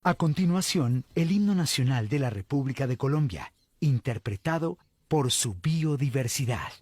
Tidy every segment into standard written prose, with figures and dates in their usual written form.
A continuación, el himno nacional de la República de Colombia, interpretado por su biodiversidad.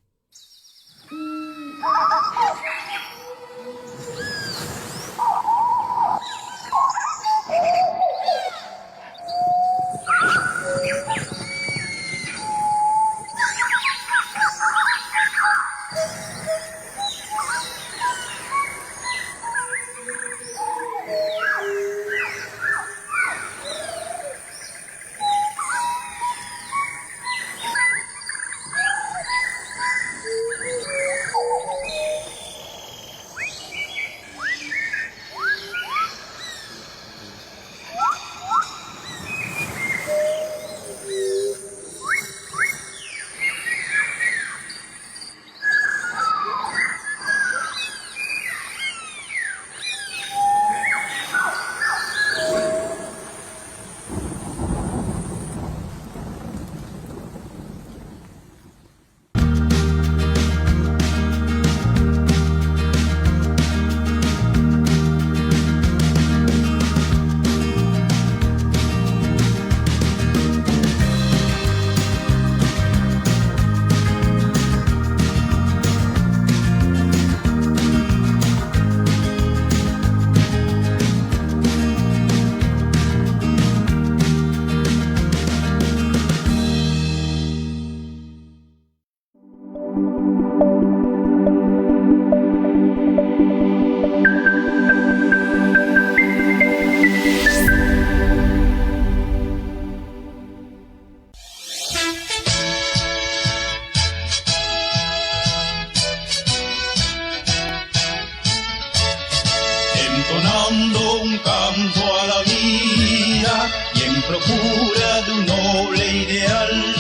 Entonando un canto a la vida y en procura de un noble ideal,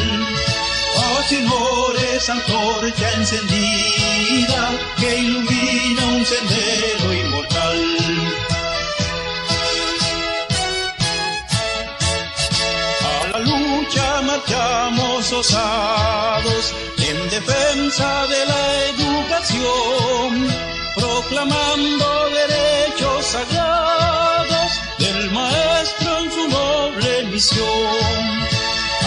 señores, antorcha encendida que ilumina un sendero inmortal. A la lucha marchamos osados en defensa de la educación, proclamando derechos sagrados del maestro en su noble misión.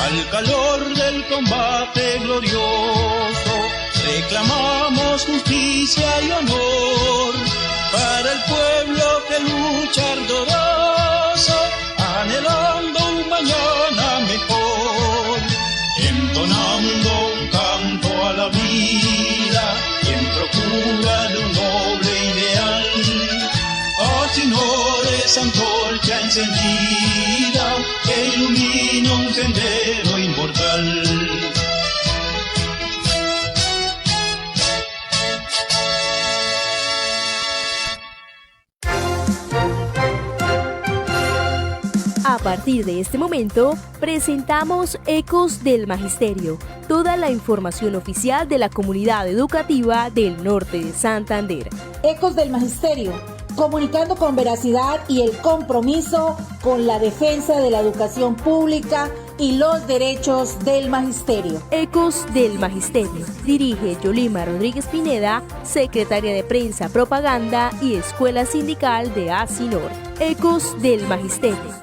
Al calor del combate glorioso, reclamamos justicia y honor para el pueblo que lucha ardoroso, anhelando un mañana mejor. Entonando un canto a la vida y en procura de un noble ideal, señores, antorcha encendida que ilumina un sendero inmortal. A partir de este momento, presentamos Ecos del Magisterio, toda la información oficial de la comunidad educativa del norte de Santander. Ecos del Magisterio, comunicando con veracidad y el compromiso con la defensa de la educación pública y los derechos del magisterio. Ecos del Magisterio. Dirige Yolima Rodríguez Pineda, secretaria de Prensa, Propaganda y Escuela Sindical de ASINOR. Ecos del Magisterio.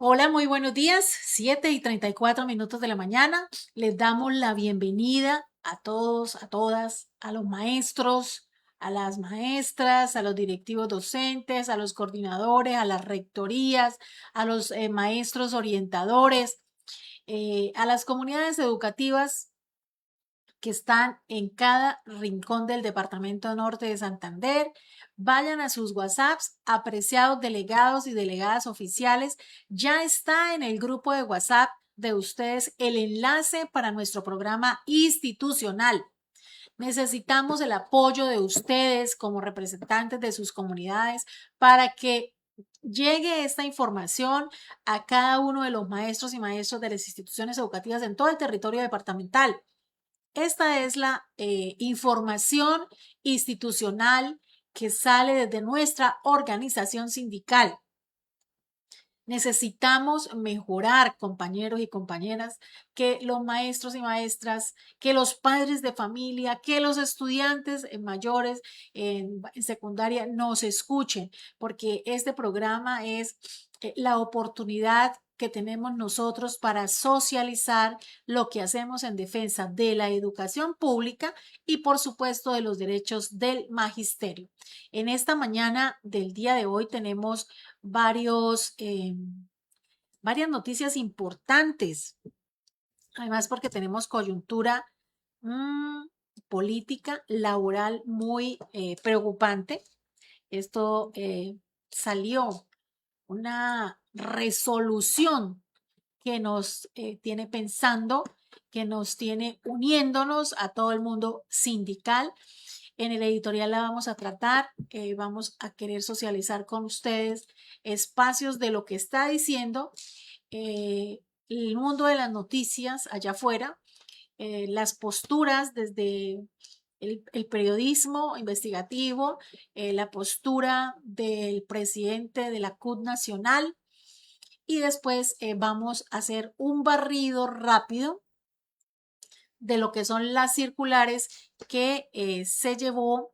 Hola, muy buenos días, 7:34 de la mañana. Les damos la bienvenida a todos, a todas, a los maestros, a las maestras, a los directivos docentes, a los coordinadores, a las rectorías, a los maestros orientadores, a las comunidades educativas que están en cada rincón del departamento norte de Santander. Vayan a sus WhatsApps, apreciados delegados y delegadas oficiales. Ya está en el grupo de WhatsApp de ustedes el enlace para nuestro programa institucional. Necesitamos el apoyo de ustedes como representantes de sus comunidades para que llegue esta información a cada uno de los maestros y maestros de las instituciones educativas en todo el territorio departamental. Esta es la información institucional que sale desde nuestra organización sindical. Necesitamos mejorar, compañeros y compañeras, que los maestros y maestras, que los padres de familia, que los estudiantes mayores en secundaria nos escuchen, porque este programa es la oportunidad que tenemos nosotros para socializar lo que hacemos en defensa de la educación pública y, por supuesto, de los derechos del magisterio. En esta mañana del día de hoy tenemos varias noticias importantes, además porque tenemos coyuntura política, laboral muy preocupante. Esto salió una resolución que nos tiene pensando, que nos tiene uniéndonos a todo el mundo sindical. En el editorial la vamos a tratar, vamos a querer socializar con ustedes espacios de lo que está diciendo el mundo de las noticias allá afuera, las posturas desde el periodismo investigativo, la postura del presidente de la CUT Nacional, y después vamos a hacer un barrido rápido de lo que son las circulares que se llevó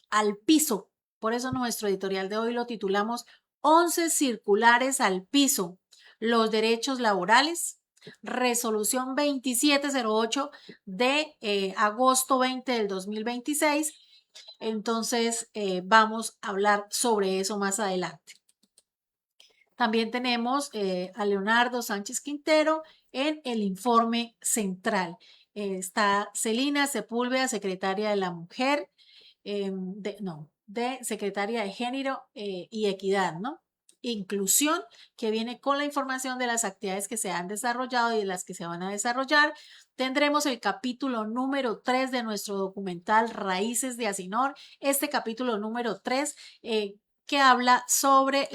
al piso. Por eso nuestro editorial de hoy lo titulamos 11 circulares al piso, los derechos laborales, resolución 2708 de agosto 20 del 2026. Entonces vamos a hablar sobre eso más adelante. También tenemos a Leonardo Sánchez Quintero en el informe central. Está Celina Sepúlveda, secretaria de la Mujer, de secretaria de Género y Equidad, ¿no? Inclusión, que viene con la información de las actividades que se han desarrollado y de las que se van a desarrollar. Tendremos el capítulo número 3 de nuestro documental Raíces de Asinor. Este capítulo número 3 que habla sobre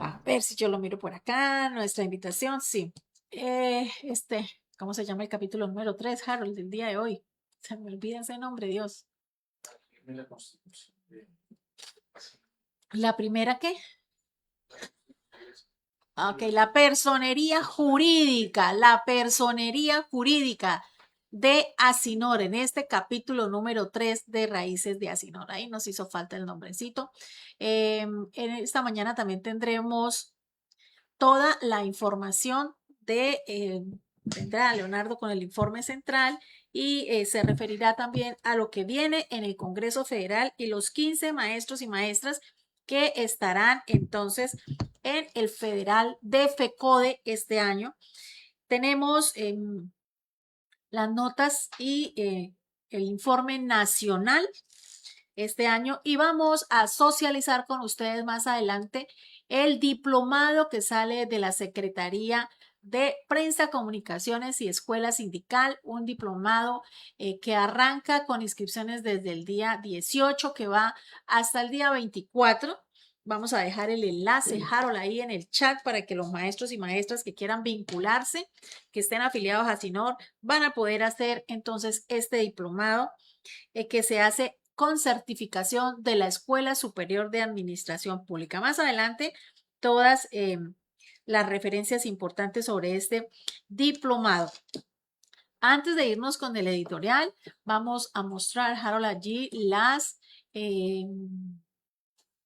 a ver si yo lo miro por acá, nuestra invitación, sí. ¿Cómo se llama el capítulo número 3, Harold, del día de hoy? Se me olvida ese nombre, Dios. ¿La primera qué? Ok, la personería jurídica de Asinor, en este capítulo número 3 de Raíces de Asinor. Ahí nos hizo falta el nombrecito. En esta mañana también tendremos toda la información vendrá Leonardo con el informe central y se referirá también a lo que viene en el Congreso Federal y los 15 maestros y maestras que estarán entonces en el Federal de FECODE este año. Tenemos las notas y el informe nacional este año y vamos a socializar con ustedes más adelante el diplomado que sale de la Secretaría de Prensa, Comunicaciones y Escuela Sindical, un diplomado que arranca con inscripciones desde el día 18 que va hasta el día 24. Vamos a dejar el enlace, Harold, ahí en el chat para que los maestros y maestras que quieran vincularse, que estén afiliados a Asinor, van a poder hacer entonces este diplomado que se hace con certificación de la Escuela Superior de Administración Pública. Más adelante, todas las referencias importantes sobre este diplomado. Antes de irnos con el editorial, vamos a mostrar, Harold, allí las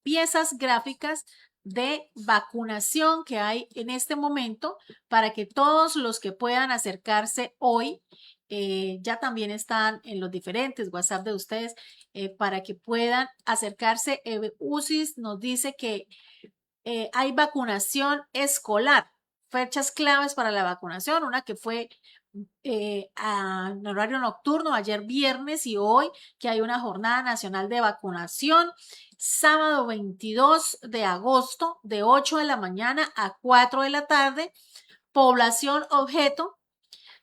piezas gráficas de vacunación que hay en este momento para que todos los que puedan acercarse hoy ya también están en los diferentes WhatsApp de ustedes para que puedan acercarse. UCIS nos dice que hay vacunación escolar, fechas claves para la vacunación, una que fue en horario nocturno ayer viernes y hoy que hay una jornada nacional de vacunación, sábado 22 de agosto de 8 de la mañana a 4 de la tarde, población objeto,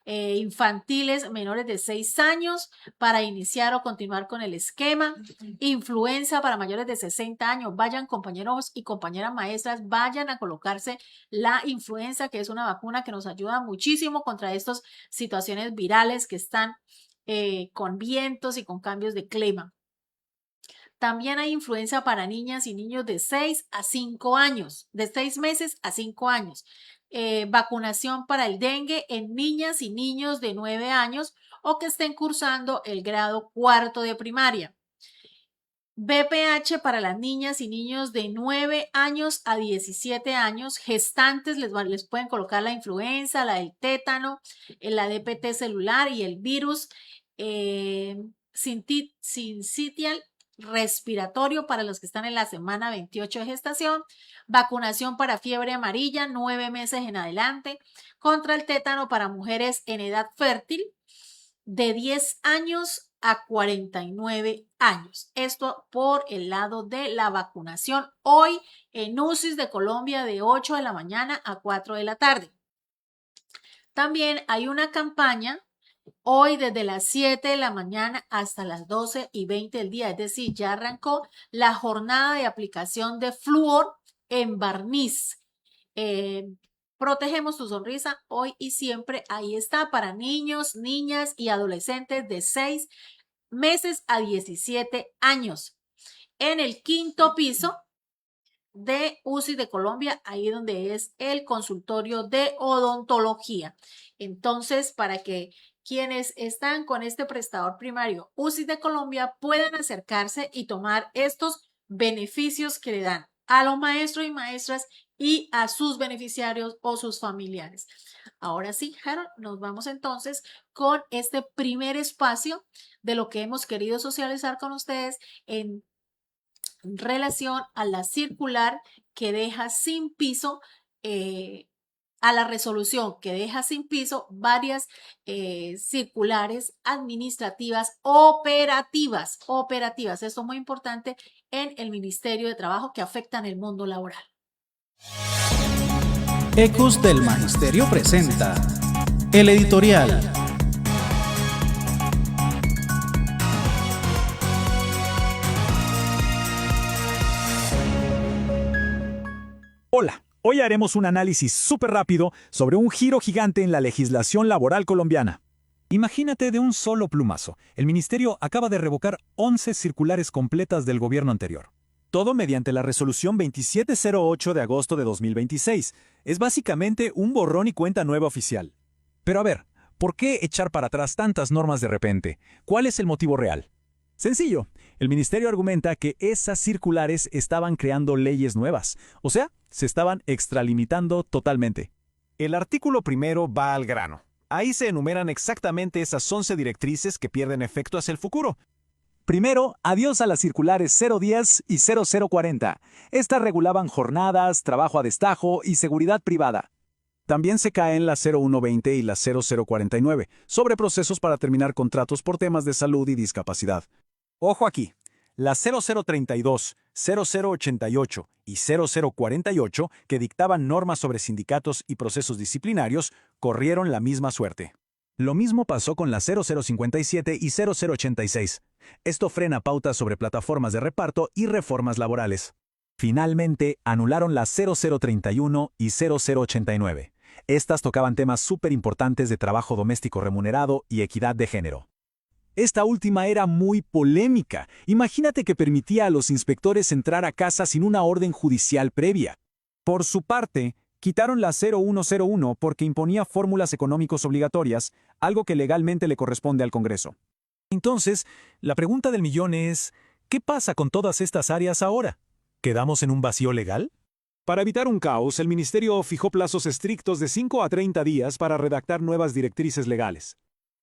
infantiles menores de 6 años para iniciar o continuar con el esquema, influenza para mayores de 60 años, vayan compañeros y compañeras maestras, vayan a colocarse la influenza, que es una vacuna que nos ayuda muchísimo contra estas situaciones virales que están con vientos y con cambios de clima. También hay influenza para niñas y niños de 6 a 5 años, de 6 meses a 5 años. Vacunación para el dengue en niñas y niños de 9 años o que estén cursando el grado cuarto de primaria. BPH para las niñas y niños de 9 años a 17 años, gestantes les pueden colocar la influenza, la del tétano, la DPT celular y el virus sincitial respiratorio para los que están en la semana 28 de gestación, vacunación para fiebre amarilla 9 meses en adelante, contra el tétano para mujeres en edad fértil de 10 años a 49 años. Esto por el lado de la vacunación. Hoy en UCIS de Colombia de 8 de la mañana a 4 de la tarde. También hay una campaña hoy desde las 7 de la mañana hasta las 12:20 del día. Es decir, ya arrancó la jornada de aplicación de flúor en barniz. Protegemos tu sonrisa hoy y siempre. Ahí está para niños, niñas y adolescentes de 6 meses a 17 años. En el 5º piso de UCI de Colombia, ahí donde es el consultorio de odontología. Entonces, para que quienes están con este prestador primario UCI de Colombia puedan acercarse y tomar estos beneficios que le dan a los maestros y maestras y a sus beneficiarios o sus familiares. Ahora sí, Harold, nos vamos entonces con este primer espacio de lo que hemos querido socializar con ustedes en relación a la circular que deja sin piso, a la resolución que deja sin piso varias circulares administrativas operativas. Esto es muy importante en el Ministerio de Trabajo que afectan el mundo laboral. Ecos del Magisterio presenta el editorial. Hola, hoy haremos un análisis súper rápido sobre un giro gigante en la legislación laboral colombiana. Imagínate de un solo plumazo, el Ministerio acaba de revocar 11 circulares completas del gobierno anterior. Todo mediante la resolución 2708 de agosto de 2026. Es básicamente un borrón y cuenta nueva oficial. Pero a ver, ¿por qué echar para atrás tantas normas de repente? ¿Cuál es el motivo real? Sencillo, el ministerio argumenta que esas circulares estaban creando leyes nuevas, o sea, se estaban extralimitando totalmente. El artículo primero va al grano. Ahí se enumeran exactamente esas 11 directrices que pierden efecto hacia el futuro. Primero, adiós a las circulares 010 y 0040. Estas regulaban jornadas, trabajo a destajo y seguridad privada. También se caen las 0120 y las 0049, sobre procesos para terminar contratos por temas de salud y discapacidad. Ojo aquí, las 0032, 0088 y 0048, que dictaban normas sobre sindicatos y procesos disciplinarios, corrieron la misma suerte. Lo mismo pasó con las 0057 y 0086. Esto frena pautas sobre plataformas de reparto y reformas laborales. Finalmente, anularon las 0031 y 0089. Estas tocaban temas súper importantes de trabajo doméstico remunerado y equidad de género. Esta última era muy polémica. Imagínate que permitía a los inspectores entrar a casa sin una orden judicial previa. Por su parte, quitaron la 0101 porque imponía fórmulas económicos obligatorias, algo que legalmente le corresponde al Congreso. Entonces, la pregunta del millón es, ¿qué pasa con todas estas áreas ahora? ¿Quedamos en un vacío legal? Para evitar un caos, el Ministerio fijó plazos estrictos de 5 a 30 días para redactar nuevas directrices legales.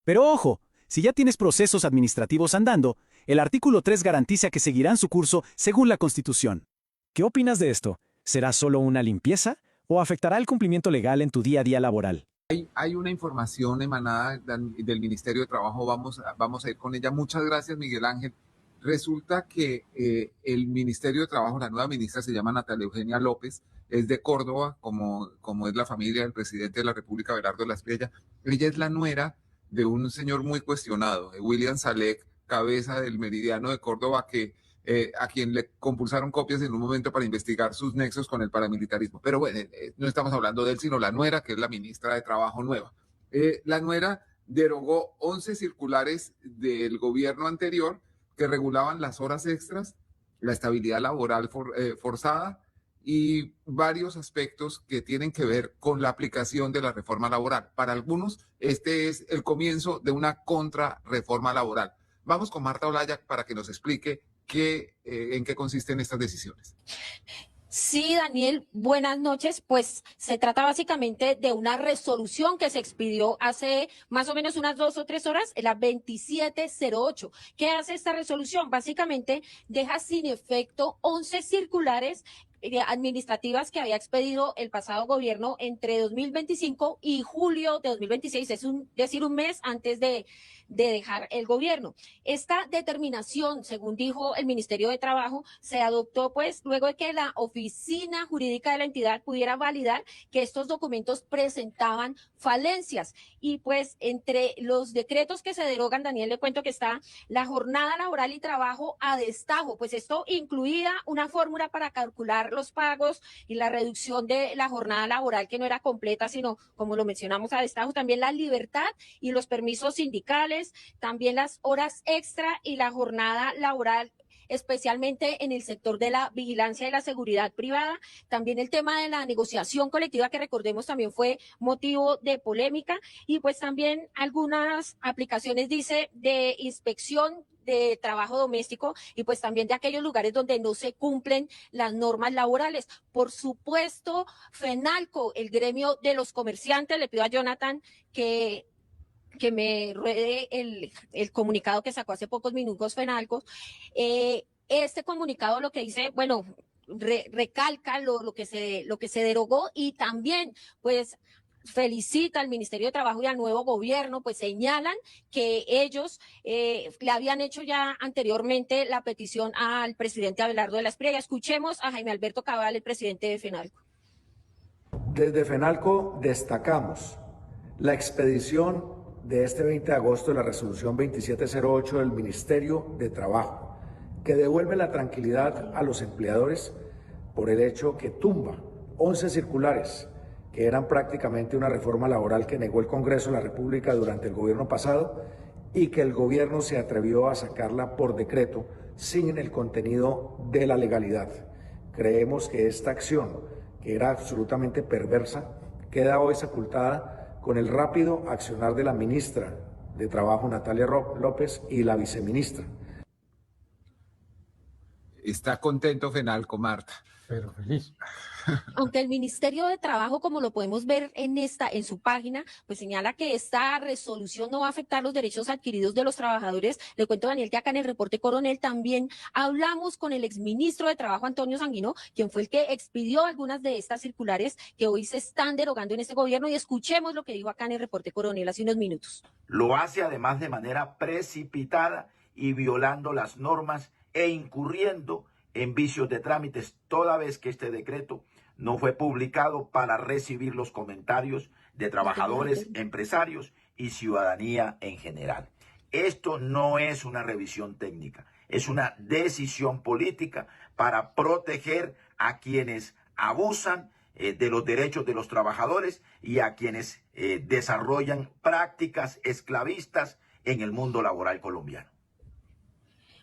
Pero ojo, si ya tienes procesos administrativos andando, el artículo 3 garantiza que seguirán su curso según la Constitución. ¿Qué opinas de esto? ¿Será solo una limpieza o afectará el cumplimiento legal en tu día a día laboral? Hay una información emanada del Ministerio de Trabajo, vamos a ir con ella. Muchas gracias, Miguel Ángel. Resulta que el Ministerio de Trabajo, la nueva ministra se llama Natalia Eugenia López, es de Córdoba, como es la familia del presidente de la República, Belardo Lasprilla. Ella es la nuera de un señor muy cuestionado, William Salek, cabeza del Meridiano de Córdoba, a quien le compulsaron copias en un momento para investigar sus nexos con el paramilitarismo. Pero bueno, no estamos hablando de él, sino la nuera, que es la ministra de Trabajo nueva. La nuera derogó 11 circulares del gobierno anterior que regulaban las horas extras la estabilidad laboral forzada y varios aspectos que tienen que ver con la aplicación de la reforma laboral. Para algunos, este es el comienzo de una contrarreforma laboral. Vamos con Marta Olaya para que nos explique en qué consisten estas decisiones. Sí, Daniel, buenas noches. Pues se trata básicamente de una resolución que se expidió hace más o menos unas 2 o 3 horas, la 2708. ¿Qué hace esta resolución? Básicamente deja sin efecto 11 circulares administrativas que había expedido el pasado gobierno entre 2025 y julio de 2026, es decir, un mes antes de dejar el gobierno. Esta determinación, según dijo el Ministerio de Trabajo, se adoptó pues luego de que la oficina jurídica de la entidad pudiera validar que estos documentos presentaban falencias. Y pues entre los decretos que se derogan, Daniel, le cuento que está la jornada laboral y trabajo a destajo, pues esto incluía una fórmula para calcular los pagos y la reducción de la jornada laboral que no era completa, sino, como lo mencionamos, a destajo, también la libertad y los permisos sindicales, también las horas extra y la jornada laboral, especialmente en el sector de la vigilancia y la seguridad privada. También el tema de la negociación colectiva, que recordemos también fue motivo de polémica, y pues también algunas aplicaciones, dice, de inspección de trabajo doméstico y pues también de aquellos lugares donde no se cumplen las normas laborales. Por supuesto, FENALCO, el gremio de los comerciantes, le pido a Jonathan que me ruede el comunicado que sacó hace pocos minutos FENALCO. Este comunicado lo que dice, bueno, recalca lo que se derogó, y también pues felicita al Ministerio de Trabajo y al nuevo gobierno, pues señalan que ellos le habían hecho ya anteriormente la petición al presidente Abelardo de la Espriella. Escuchemos a Jaime Alberto Cabal, el presidente de FENALCO. Desde FENALCO destacamos la expedición de este 20 de agosto de la resolución 2708 del Ministerio de Trabajo, que devuelve la tranquilidad a los empleadores por el hecho que tumba 11 circulares que eran prácticamente una reforma laboral que negó el Congreso de la República durante el gobierno pasado y que el gobierno se atrevió a sacarla por decreto sin el contenido de la legalidad. Creemos que esta acción, que era absolutamente perversa, queda hoy sepultada con el rápido accionar de la ministra de Trabajo, Natalia López, y la viceministra. Está contento FENALCO, Marta. Pero feliz. Aunque el Ministerio de Trabajo, como lo podemos ver en su página, pues señala que esta resolución no va a afectar los derechos adquiridos de los trabajadores. Le cuento, Daniel, que acá en el reporte Coronel también hablamos con el exministro de Trabajo, Antonio Sanguino, quien fue el que expidió algunas de estas circulares que hoy se están derogando en este gobierno, y escuchemos lo que dijo acá en el reporte Coronel hace unos minutos. Lo hace además de manera precipitada y violando las normas e incurriendo en vicios de trámites, toda vez que este decreto no fue publicado para recibir los comentarios de trabajadores, empresarios y ciudadanía en general. Esto no es una revisión técnica, es una decisión política para proteger a quienes abusan de los derechos de los trabajadores y a quienes desarrollan prácticas esclavistas en el mundo laboral colombiano.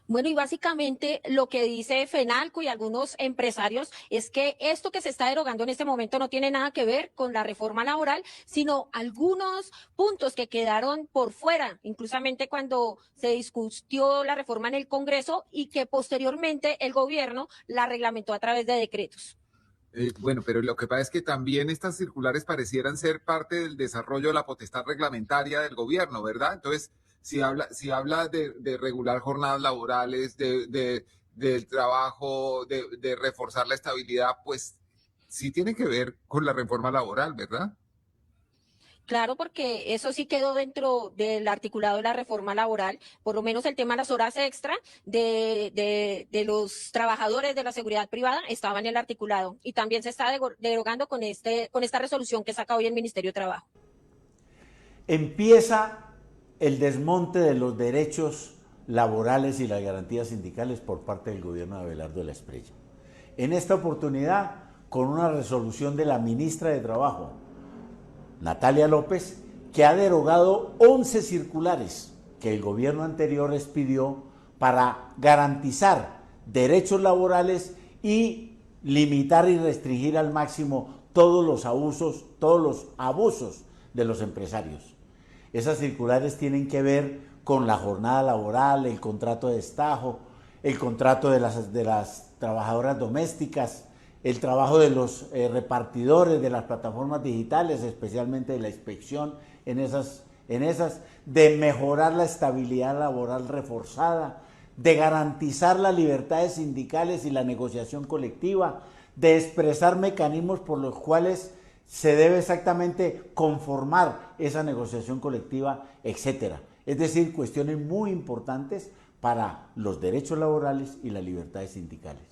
Bueno, y básicamente lo que dice FENALCO y algunos empresarios es que esto que se está derogando en este momento no tiene nada que ver con la reforma laboral, sino algunos puntos que quedaron por fuera, inclusivamente cuando se discutió la reforma en el Congreso, y que posteriormente el gobierno la reglamentó a través de decretos. Bueno, pero lo que pasa es que también estas circulares parecieran ser parte del desarrollo de la potestad reglamentaria del gobierno, ¿verdad? Entonces, si habla de regular jornadas laborales, del trabajo, de reforzar la estabilidad, pues sí tiene que ver con la reforma laboral, ¿verdad? Claro, porque eso sí quedó dentro del articulado de la reforma laboral, por lo menos el tema de las horas extra de los trabajadores de la seguridad privada estaba en el articulado, y también se está derogando con esta resolución que saca hoy el Ministerio de Trabajo. Empieza el desmonte de los derechos laborales y las garantías sindicales por parte del gobierno de Abelardo de la Espriella. En esta oportunidad, con una resolución de la ministra de Trabajo, Natalia López, que ha derogado 11 circulares que el gobierno anterior expidió para garantizar derechos laborales y limitar y restringir al máximo todos los abusos de los empresarios. Esas circulares tienen que ver con la jornada laboral, el contrato de destajo, el contrato de las trabajadoras domésticas, el trabajo de los repartidores de las plataformas digitales, especialmente de la inspección en esas, de mejorar la estabilidad laboral reforzada, de garantizar las libertades sindicales y la negociación colectiva, de expresar mecanismos por los cuales se debe exactamente conformar esa negociación colectiva, etcétera. Es decir, cuestiones muy importantes para los derechos laborales y las libertades sindicales.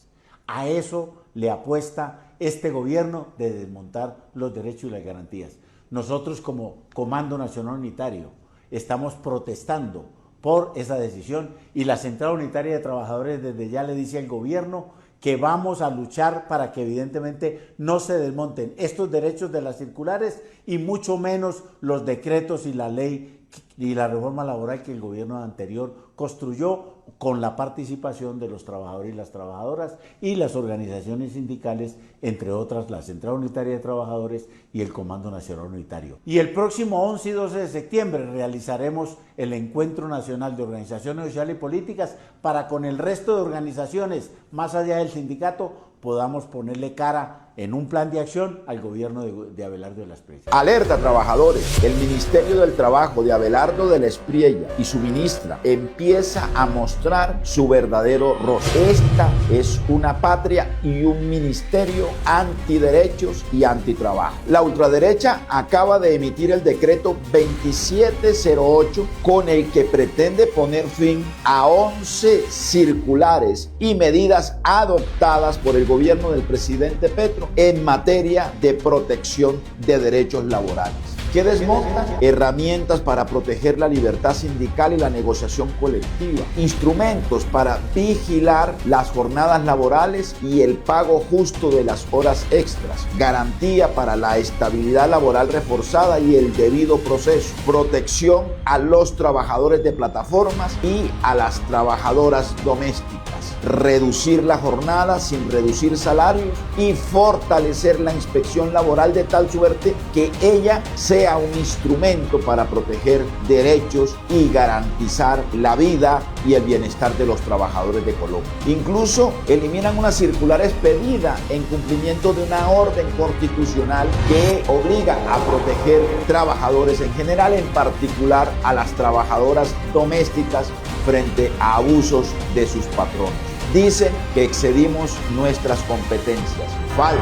A eso le apuesta este gobierno, de desmontar los derechos y las garantías. Nosotros, como Comando Nacional Unitario, estamos protestando por esa decisión, y la Central Unitaria de Trabajadores desde ya le dice al gobierno que vamos a luchar para que evidentemente no se desmonten estos derechos de las circulares, y mucho menos los decretos y la ley y la reforma laboral que el gobierno anterior construyó con la participación de los trabajadores y las trabajadoras y las organizaciones sindicales, entre otras la Central Unitaria de Trabajadores y el Comando Nacional Unitario. Y el próximo 11 y 12 de septiembre realizaremos el Encuentro Nacional de Organizaciones Sociales y Políticas para, con el resto de organizaciones, más allá del sindicato, podamos ponerle cara en un plan de acción al gobierno de Abelardo de la Espriella. Alerta, trabajadores, el Ministerio del Trabajo de Abelardo de la Espriella y su ministra empieza a mostrar su verdadero rostro. Esta es una patria y un ministerio antiderechos y antitrabajo. La ultraderecha acaba de emitir el decreto 2708 con el que pretende poner fin a 11 circulares y medidas adoptadas por el gobierno del presidente Petro en materia de protección de derechos laborales, que desmontan herramientas para proteger la libertad sindical y la negociación colectiva, instrumentos para vigilar las jornadas laborales y el pago justo de las horas extras, garantía para la estabilidad laboral reforzada y el debido proceso, protección a los trabajadores de plataformas y a las trabajadoras domésticas, reducir la jornada sin reducir salarios y fortalecer la inspección laboral de tal suerte que ella sea un instrumento para proteger derechos y garantizar la vida y el bienestar de los trabajadores de Colombia. Incluso eliminan una circular expedida en cumplimiento de una orden constitucional que obliga a proteger trabajadores en general, en particular a las trabajadoras domésticas frente a abusos de sus patronos. Dicen que excedimos nuestras competencias. Falso.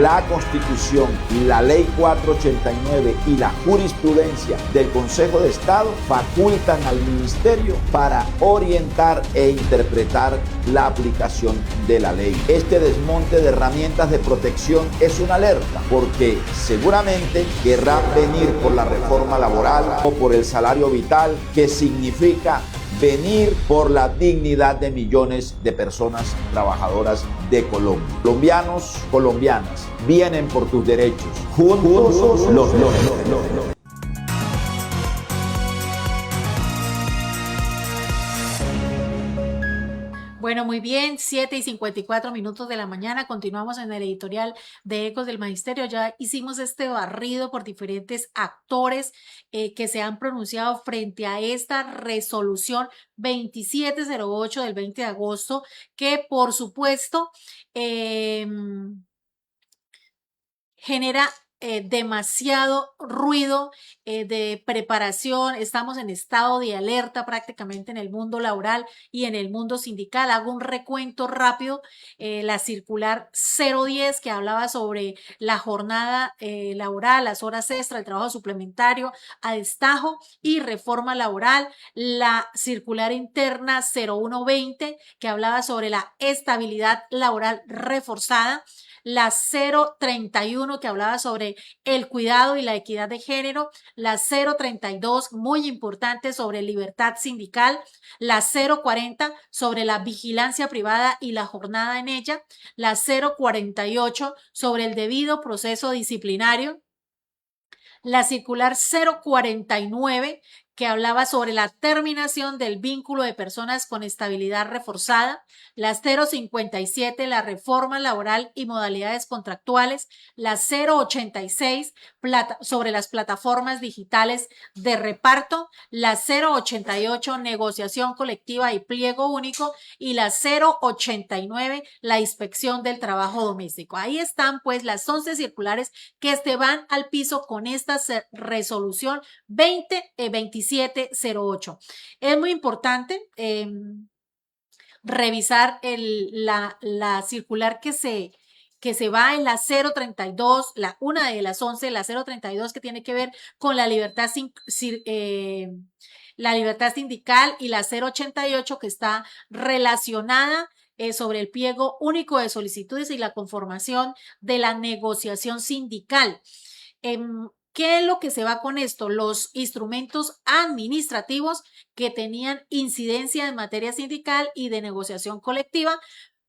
La Constitución, la Ley 489 y la jurisprudencia del Consejo de Estado facultan al Ministerio para orientar e interpretar la aplicación de la ley. Este desmonte de herramientas de protección es una alerta, porque seguramente querrán venir por la reforma laboral o por el salario vital, que significa venir por la dignidad de millones de personas trabajadoras de Colombia. Colombianos, colombianas, vienen por tus derechos. Juntos los. Bueno, muy bien, 7:54 de la mañana. Continuamos en el editorial de Ecos del Magisterio. Ya hicimos este barrido por diferentes actores que se han pronunciado frente a esta resolución 2708 del 20 de agosto, que por supuesto genera demasiado ruido de preparación. Estamos en estado de alerta prácticamente en el mundo laboral y en el mundo sindical. Hago un recuento rápido. La circular 010, que hablaba sobre la jornada laboral, las horas extra, el trabajo suplementario a destajo y reforma laboral. La circular interna 0120, que hablaba sobre la estabilidad laboral reforzada. La 031, que hablaba sobre el cuidado y la equidad de género. La 032, muy importante, sobre libertad sindical. La 040, sobre la vigilancia privada y la jornada en ella. La 048, sobre el debido proceso disciplinario. La circular 049, que hablaba sobre la terminación del vínculo de personas con estabilidad reforzada, la 057, la reforma laboral y modalidades contractuales, la 086, sobre las plataformas digitales de reparto, la 088, negociación colectiva y pliego único, y la 089, la inspección del trabajo doméstico. Ahí están pues las 11 circulares que se van al piso con esta resolución 2708. Es muy importante revisar la circular que se va en la 032, una de las 11, la 032, que tiene que ver con la libertad sindical, y la 088, que está relacionada sobre el pliego único de solicitudes y la conformación de la negociación sindical. ¿Qué es lo que se va con esto? Los instrumentos administrativos que tenían incidencia en materia sindical y de negociación colectiva.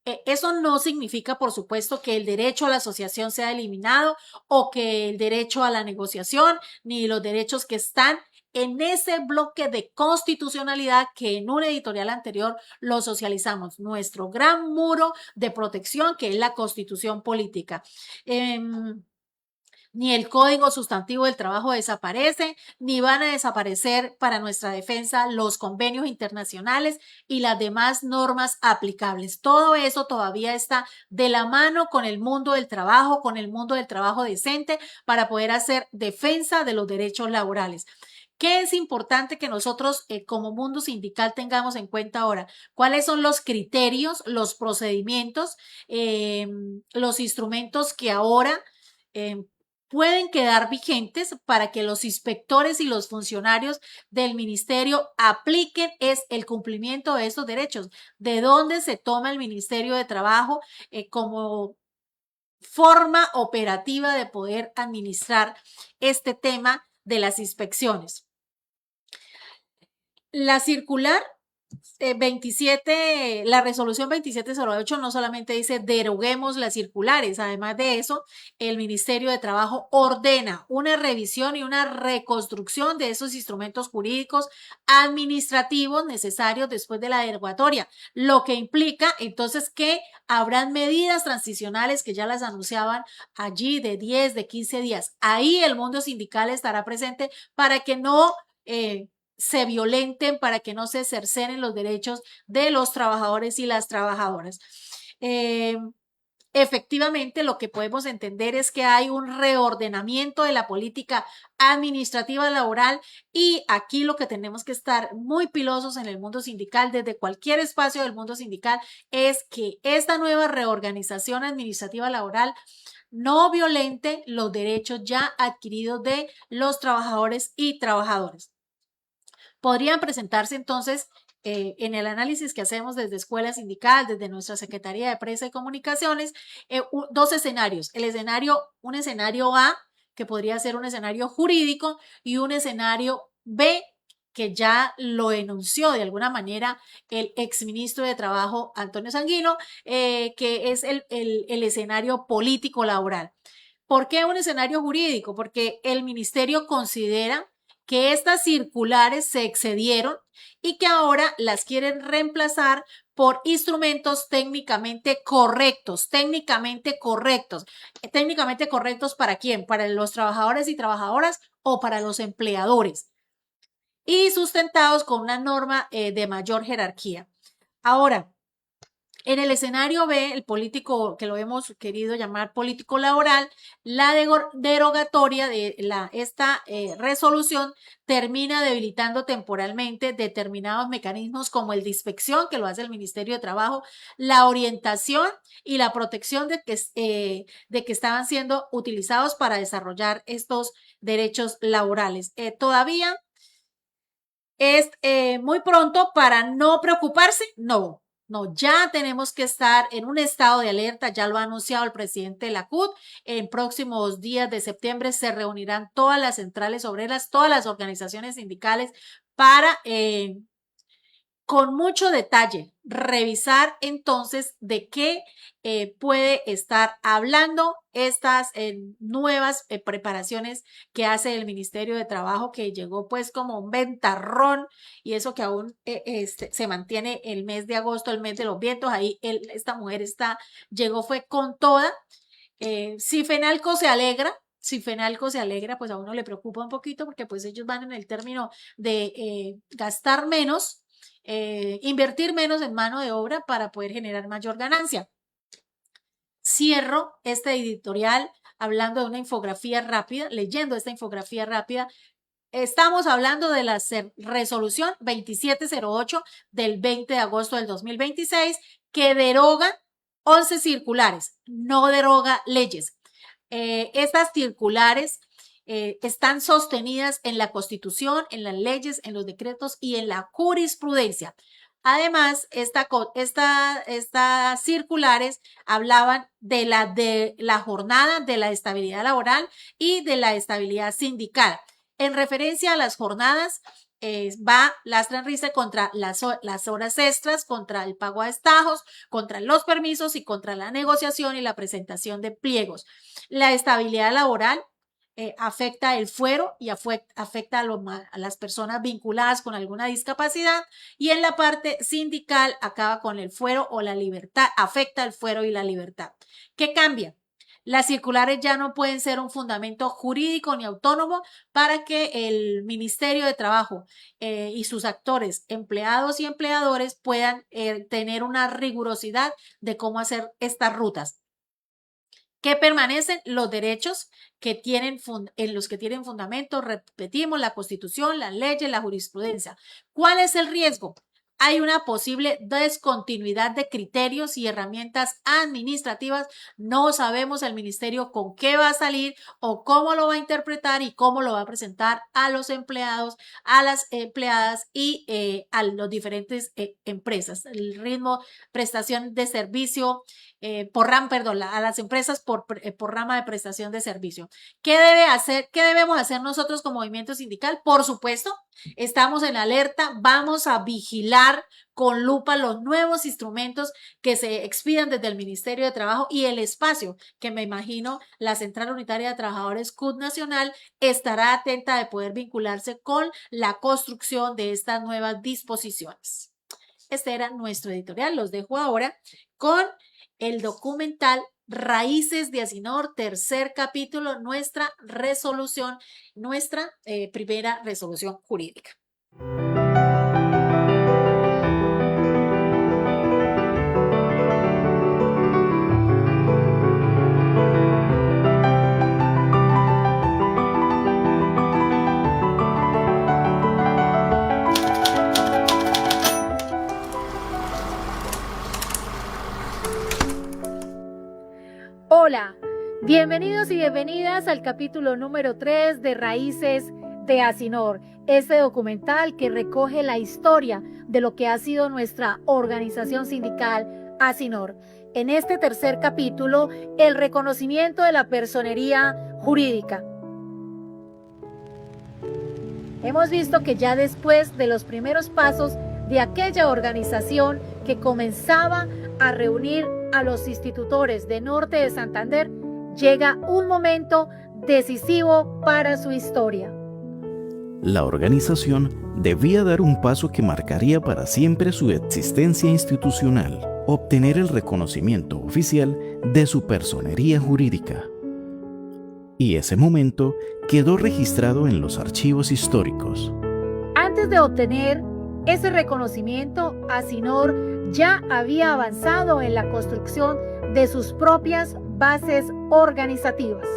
Eso no significa, por supuesto, que el derecho a la asociación sea eliminado o que el derecho a la negociación ni los derechos que están en ese bloque de constitucionalidad que en un editorial anterior lo socializamos, nuestro gran muro de protección, que es la Constitución política. Ni el Código Sustantivo del Trabajo desaparece, ni van a desaparecer para nuestra defensa los convenios internacionales y las demás normas aplicables. Todo eso todavía está de la mano con el mundo del trabajo, con el mundo del trabajo decente, para poder hacer defensa de los derechos laborales. ¿Qué es importante que nosotros como mundo sindical tengamos en cuenta ahora? ¿Cuáles son los criterios, los procedimientos, los instrumentos que ahora pueden quedar vigentes para que los inspectores y los funcionarios del ministerio apliquen el cumplimiento de estos derechos? ¿De dónde se toma el Ministerio de Trabajo como forma operativa de poder administrar este tema de las inspecciones? La circular 27, la resolución 2708 no solamente dice deroguemos las circulares, además de eso, el Ministerio de Trabajo ordena una revisión y una reconstrucción de esos instrumentos jurídicos administrativos necesarios después de la derogatoria, lo que implica entonces que habrán medidas transicionales que ya las anunciaban allí de 10, de 15 días. Ahí el mundo sindical estará presente para que no se violenten, para que no se cercenen los derechos de los trabajadores y las trabajadoras. Efectivamente, lo que podemos entender es que hay un reordenamiento de la política administrativa laboral, y aquí lo que tenemos que estar muy pilosos en el mundo sindical, desde cualquier espacio del mundo sindical, es que esta nueva reorganización administrativa laboral no violente los derechos ya adquiridos de los trabajadores y trabajadoras. Podrían presentarse entonces en el análisis que hacemos desde Escuela Sindical, desde nuestra Secretaría de Prensa y Comunicaciones, dos escenarios. Un escenario A, que podría ser un escenario jurídico, y un escenario B, que ya lo enunció de alguna manera el exministro de Trabajo, Antonio Sanguino, que es el escenario político laboral. ¿Por qué un escenario jurídico? Porque el ministerio considera que estas circulares se excedieron y que ahora las quieren reemplazar por instrumentos técnicamente correctos. ¿Técnicamente correctos para quién? ¿Para los trabajadores y trabajadoras o para los empleadores? Y sustentados con una norma de mayor jerarquía. Ahora, en el escenario B, el político, que lo hemos querido llamar político laboral, la derogatoria de esta resolución termina debilitando temporalmente determinados mecanismos como el de inspección, que lo hace el Ministerio de Trabajo, la orientación y la protección de que estaban siendo utilizados para desarrollar estos derechos laborales. Todavía es muy pronto para no preocuparse, no, ya tenemos que estar en un estado de alerta. Ya lo ha anunciado el presidente de la CUT. En próximos días de septiembre se reunirán todas las centrales obreras, todas las organizaciones sindicales para con mucho detalle, revisar entonces de qué puede estar hablando estas nuevas preparaciones que hace el Ministerio de Trabajo, que llegó pues como un ventarrón, y eso que aún se mantiene el mes de agosto, el mes de los vientos. Ahí esta mujer llegó fue con toda. Si Fenalco se alegra, pues a uno le preocupa un poquito, porque pues ellos van en el término de gastar menos, invertir menos en mano de obra para poder generar mayor ganancia. Cierro este editorial hablando de una infografía rápida, leyendo esta infografía rápida. Estamos hablando de la resolución 2708 del 20 de agosto del 2026, que deroga 11 circulares, no deroga leyes. Estas circulares están sostenidas en la Constitución, en las leyes, en los decretos y en la jurisprudencia. Además, estas circulares hablaban de la jornada, de la estabilidad laboral y de la estabilidad sindical. En referencia a las jornadas, las transrige contra las horas extras, contra el pago a destajos, contra los permisos y contra la negociación y la presentación de pliegos. La estabilidad laboral afecta el fuero y afecta a las personas vinculadas con alguna discapacidad, y en la parte sindical acaba con el fuero o la libertad, afecta el fuero y la libertad. ¿Qué cambia? Las circulares ya no pueden ser un fundamento jurídico ni autónomo para que el Ministerio de Trabajo y sus actores, empleados y empleadores, puedan tener una rigurosidad de cómo hacer estas rutas. ¿Qué permanecen? Los derechos en los que tienen fundamento, repetimos, la Constitución, las leyes, la jurisprudencia. ¿Cuál es el riesgo? Hay una posible descontinuidad de criterios y herramientas administrativas. No sabemos el ministerio con qué va a salir o cómo lo va a interpretar y cómo lo va a presentar a los empleados, a las empleadas y a los diferentes empresas. El ritmo, prestación de servicio, a las empresas por rama de prestación de servicio. ¿Qué debemos hacer nosotros como movimiento sindical? Por supuesto, estamos en alerta, vamos a vigilar con lupa los nuevos instrumentos que se expidan desde el Ministerio de Trabajo y el espacio que me imagino la Central Unitaria de Trabajadores CUT Nacional estará atenta de poder vincularse con la construcción de estas nuevas disposiciones. Este era nuestro editorial. Los dejo ahora con el documental Raíces de Asinor, tercer capítulo, nuestra primera resolución jurídica. Hola, bienvenidos y bienvenidas al capítulo número 3 de Raíces de Asinor, este documental que recoge la historia de lo que ha sido nuestra organización sindical Asinor. En este tercer capítulo, el reconocimiento de la personería jurídica. Hemos visto que ya después de los primeros pasos de aquella organización que comenzaba a reunir a los institutores de Norte de Santander, llega un momento decisivo para su historia. La organización debía dar un paso que marcaría para siempre su existencia institucional, obtener el reconocimiento oficial de su personería jurídica. Y ese momento quedó registrado en los archivos históricos. Antes de obtener ese reconocimiento, Asinor ya había avanzado en la construcción de sus propias bases organizativas.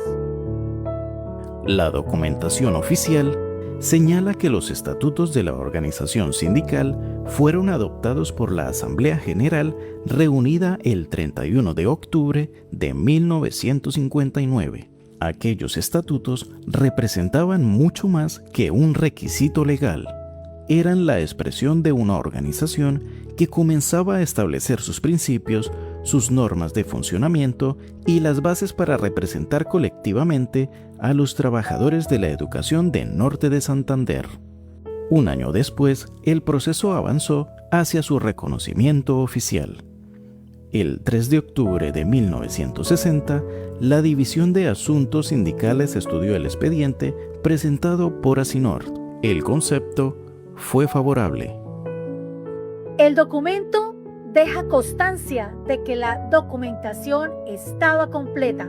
La documentación oficial señala que los estatutos de la organización sindical fueron adoptados por la Asamblea General reunida el 31 de octubre de 1959. Aquellos estatutos representaban mucho más que un requisito legal. Eran la expresión de una organización que comenzaba a establecer sus principios, sus normas de funcionamiento y las bases para representar colectivamente a los trabajadores de la educación de Norte de Santander. Un año después, el proceso avanzó hacia su reconocimiento oficial. El 3 de octubre de 1960, la División de Asuntos Sindicales estudió el expediente presentado por Asinor. El concepto fue favorable. El documento deja constancia de que la documentación estaba completa,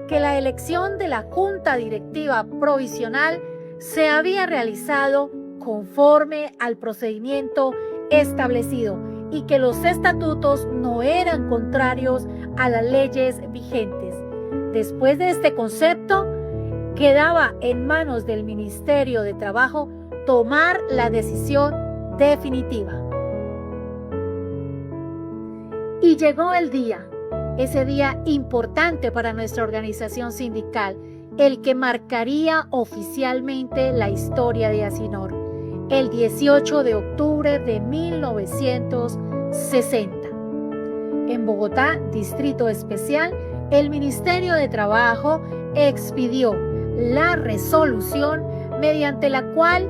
que la elección de la Junta Directiva Provisional se había realizado conforme al procedimiento establecido y que los estatutos no eran contrarios a las leyes vigentes. Después de este concepto, quedaba en manos del Ministerio de Trabajo tomar la decisión definitiva. Y llegó el día, ese día importante para nuestra organización sindical, el que marcaría oficialmente la historia de Asinor, el 18 de octubre de 1960. En Bogotá, Distrito Especial, el Ministerio de Trabajo expidió la resolución mediante la cual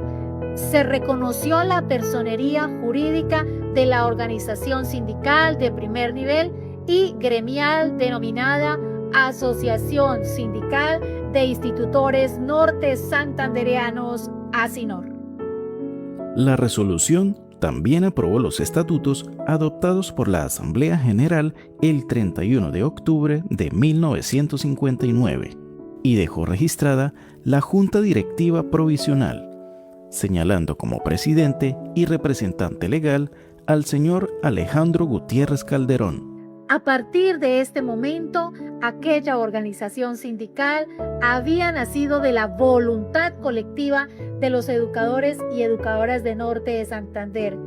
se reconoció la personería jurídica de la organización sindical de primer nivel y gremial denominada Asociación Sindical de Institutores Norte Santandereanos, Asinor. La resolución también aprobó los estatutos adoptados por la Asamblea General el 31 de octubre de 1959 y dejó registrada la Junta Directiva Provisional, señalando como presidente y representante legal al señor Alejandro Gutiérrez Calderón. A partir de este momento, aquella organización sindical había nacido de la voluntad colectiva de los educadores y educadoras de Norte de Santander.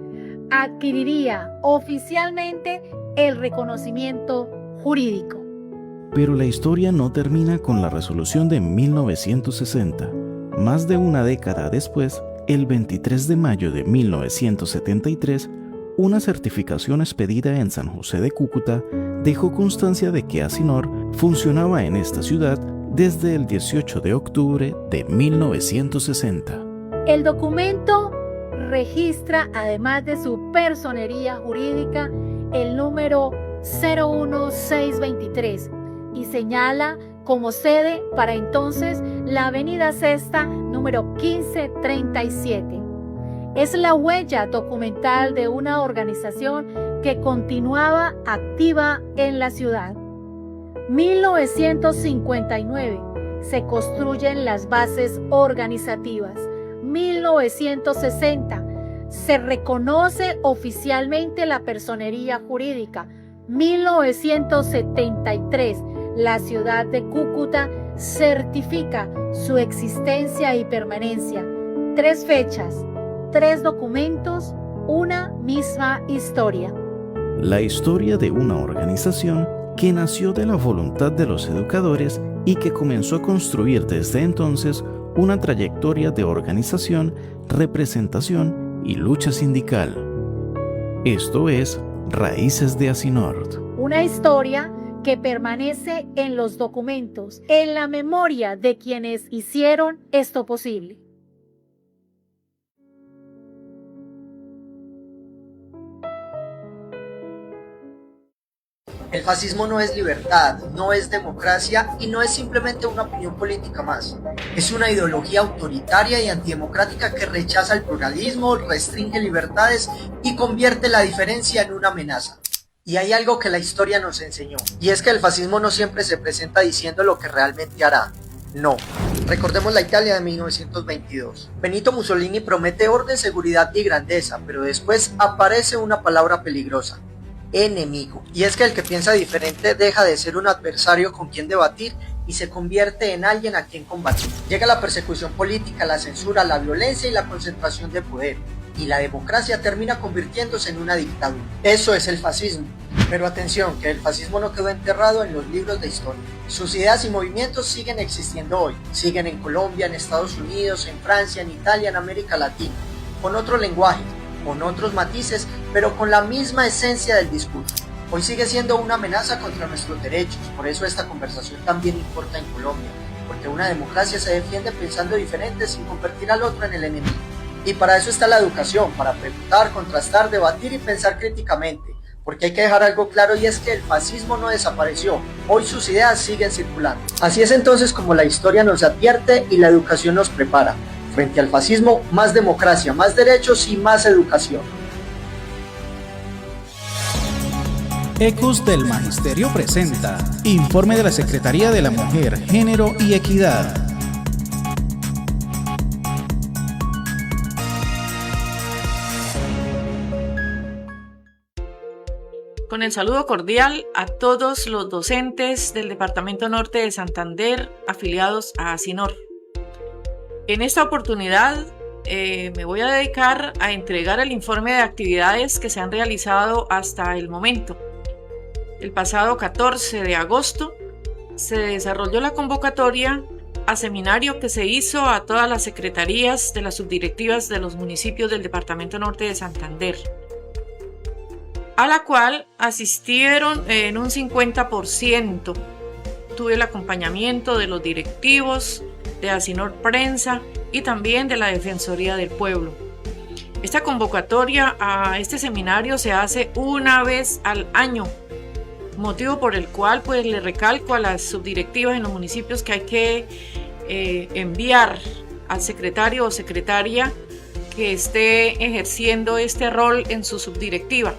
Adquiriría oficialmente el reconocimiento jurídico. Pero la historia no termina con la resolución de 1960. Más de una década después, el 23 de mayo de 1973, una certificación expedida en San José de Cúcuta dejó constancia de que Asinor funcionaba en esta ciudad desde el 18 de octubre de 1960. El documento registra, además de su personería jurídica, el número 01623 y señala como sede para entonces la avenida Sexta, número 1537. Es la huella documental de una organización que continuaba activa en la ciudad. 1959 se construyen las bases organizativas. 1960 se reconoce oficialmente la personería jurídica. 1973 la ciudad de Cúcuta certifica su existencia y permanencia. 3 fechas, 3 documentos, una misma historia. La historia de una organización que nació de la voluntad de los educadores y que comenzó a construir desde entonces una trayectoria de organización, representación y lucha sindical. Esto es Raíces de Asinor. Una historia que permanece en los documentos, en la memoria de quienes hicieron esto posible. El fascismo no es libertad, no es democracia y no es simplemente una opinión política más. Es una ideología autoritaria y antidemocrática que rechaza el pluralismo, restringe libertades y convierte la diferencia en una amenaza. Y hay algo que la historia nos enseñó, y es que el fascismo no siempre se presenta diciendo lo que realmente hará. No. Recordemos la Italia de 1922. Benito Mussolini promete orden, seguridad y grandeza, pero después aparece una palabra peligrosa: enemigo. Y es que el que piensa diferente deja de ser un adversario con quien debatir y se convierte en alguien a quien combatir. Llega la persecución política, la censura, la violencia y la concentración de poder. Y la democracia termina convirtiéndose en una dictadura. Eso es el fascismo. Pero atención, que el fascismo no quedó enterrado en los libros de historia. Sus ideas y movimientos siguen existiendo hoy. Siguen en Colombia, en Estados Unidos, en Francia, en Italia, en América Latina. Con otro lenguaje, con otros matices, pero con la misma esencia del discurso. Hoy sigue siendo una amenaza contra nuestros derechos. Por eso esta conversación también importa en Colombia. Porque una democracia se defiende pensando diferente sin convertir al otro en el enemigo. Y para eso está la educación, para preguntar, contrastar, debatir y pensar críticamente. Porque hay que dejar algo claro y es que el fascismo no desapareció, hoy sus ideas siguen circulando. Así es entonces como la historia nos advierte y la educación nos prepara. Frente al fascismo, más democracia, más derechos y más educación. Ecos del Magisterio presenta Informe de la Secretaría de la Mujer, Género y Equidad. Con el saludo cordial a todos los docentes del Departamento Norte de Santander afiliados a ASINOR. En esta oportunidad me voy a dedicar a entregar el informe de actividades que se han realizado hasta el momento. El pasado 14 de agosto se desarrolló la convocatoria a seminario que se hizo a todas las secretarías de las subdirectivas de los municipios del Departamento Norte de Santander, a la cual asistieron en un 50%. Tuve el acompañamiento de los directivos, de ASINOR Prensa y también de la Defensoría del Pueblo. Esta convocatoria a este seminario se hace una vez al año, motivo por el cual pues le recalco a las subdirectivas en los municipios que hay que enviar al secretario o secretaria que esté ejerciendo este rol en su subdirectiva.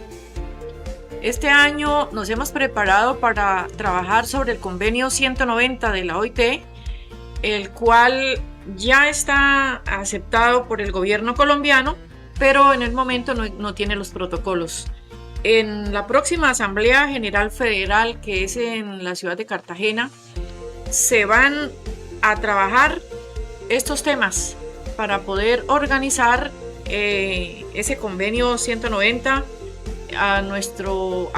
Este año nos hemos preparado para trabajar sobre el convenio 190 de la OIT, el cual ya está aceptado por el gobierno colombiano, pero en el momento no tiene los protocolos. En la próxima Asamblea General Federal, que es en la ciudad de Cartagena, se van a trabajar estos temas para poder organizar ese convenio 190 a nuestro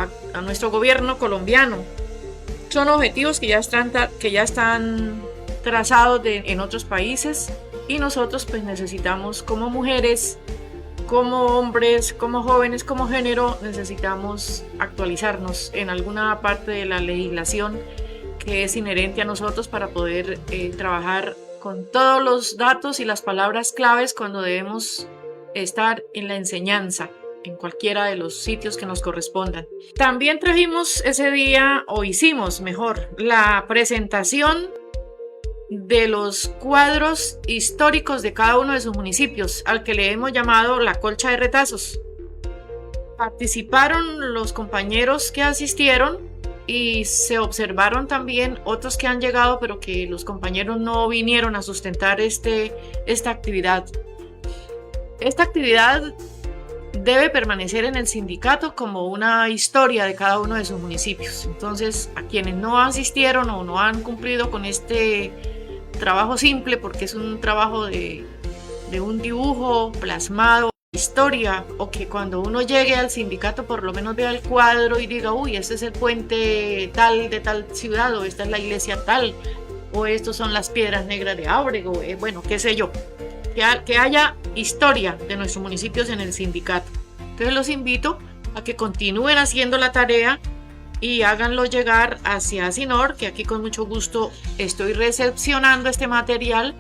gobierno colombiano. Son objetivos que ya están trazados en otros países y nosotros pues necesitamos, como mujeres, como hombres, como jóvenes, como género, necesitamos actualizarnos en alguna parte de la legislación que es inherente a nosotros para poder trabajar con todos los datos y las palabras claves cuando debemos estar en la enseñanza en cualquiera de los sitios que nos correspondan. También trajimos ese día, o hicimos mejor, la presentación de los cuadros históricos de cada uno de sus municipios, al que le hemos llamado la colcha de retazos. Participaron los compañeros que asistieron y se observaron también otros que han llegado, pero que los compañeros no vinieron a sustentar esta actividad. Esta actividad debe permanecer en el sindicato como una historia de cada uno de sus municipios. Entonces, a quienes no asistieron o no han cumplido con este trabajo simple, porque es un trabajo de un dibujo plasmado, historia, o que cuando uno llegue al sindicato por lo menos vea el cuadro y diga, uy, este es el puente tal de tal ciudad, o esta es la iglesia tal, o estos son las piedras negras de Ábrego, bueno, qué sé yo. Que haya historia de nuestros municipios en el sindicato. Entonces los invito a que continúen haciendo la tarea y háganlo llegar hacia ASINOR, que aquí con mucho gusto estoy recepcionando este material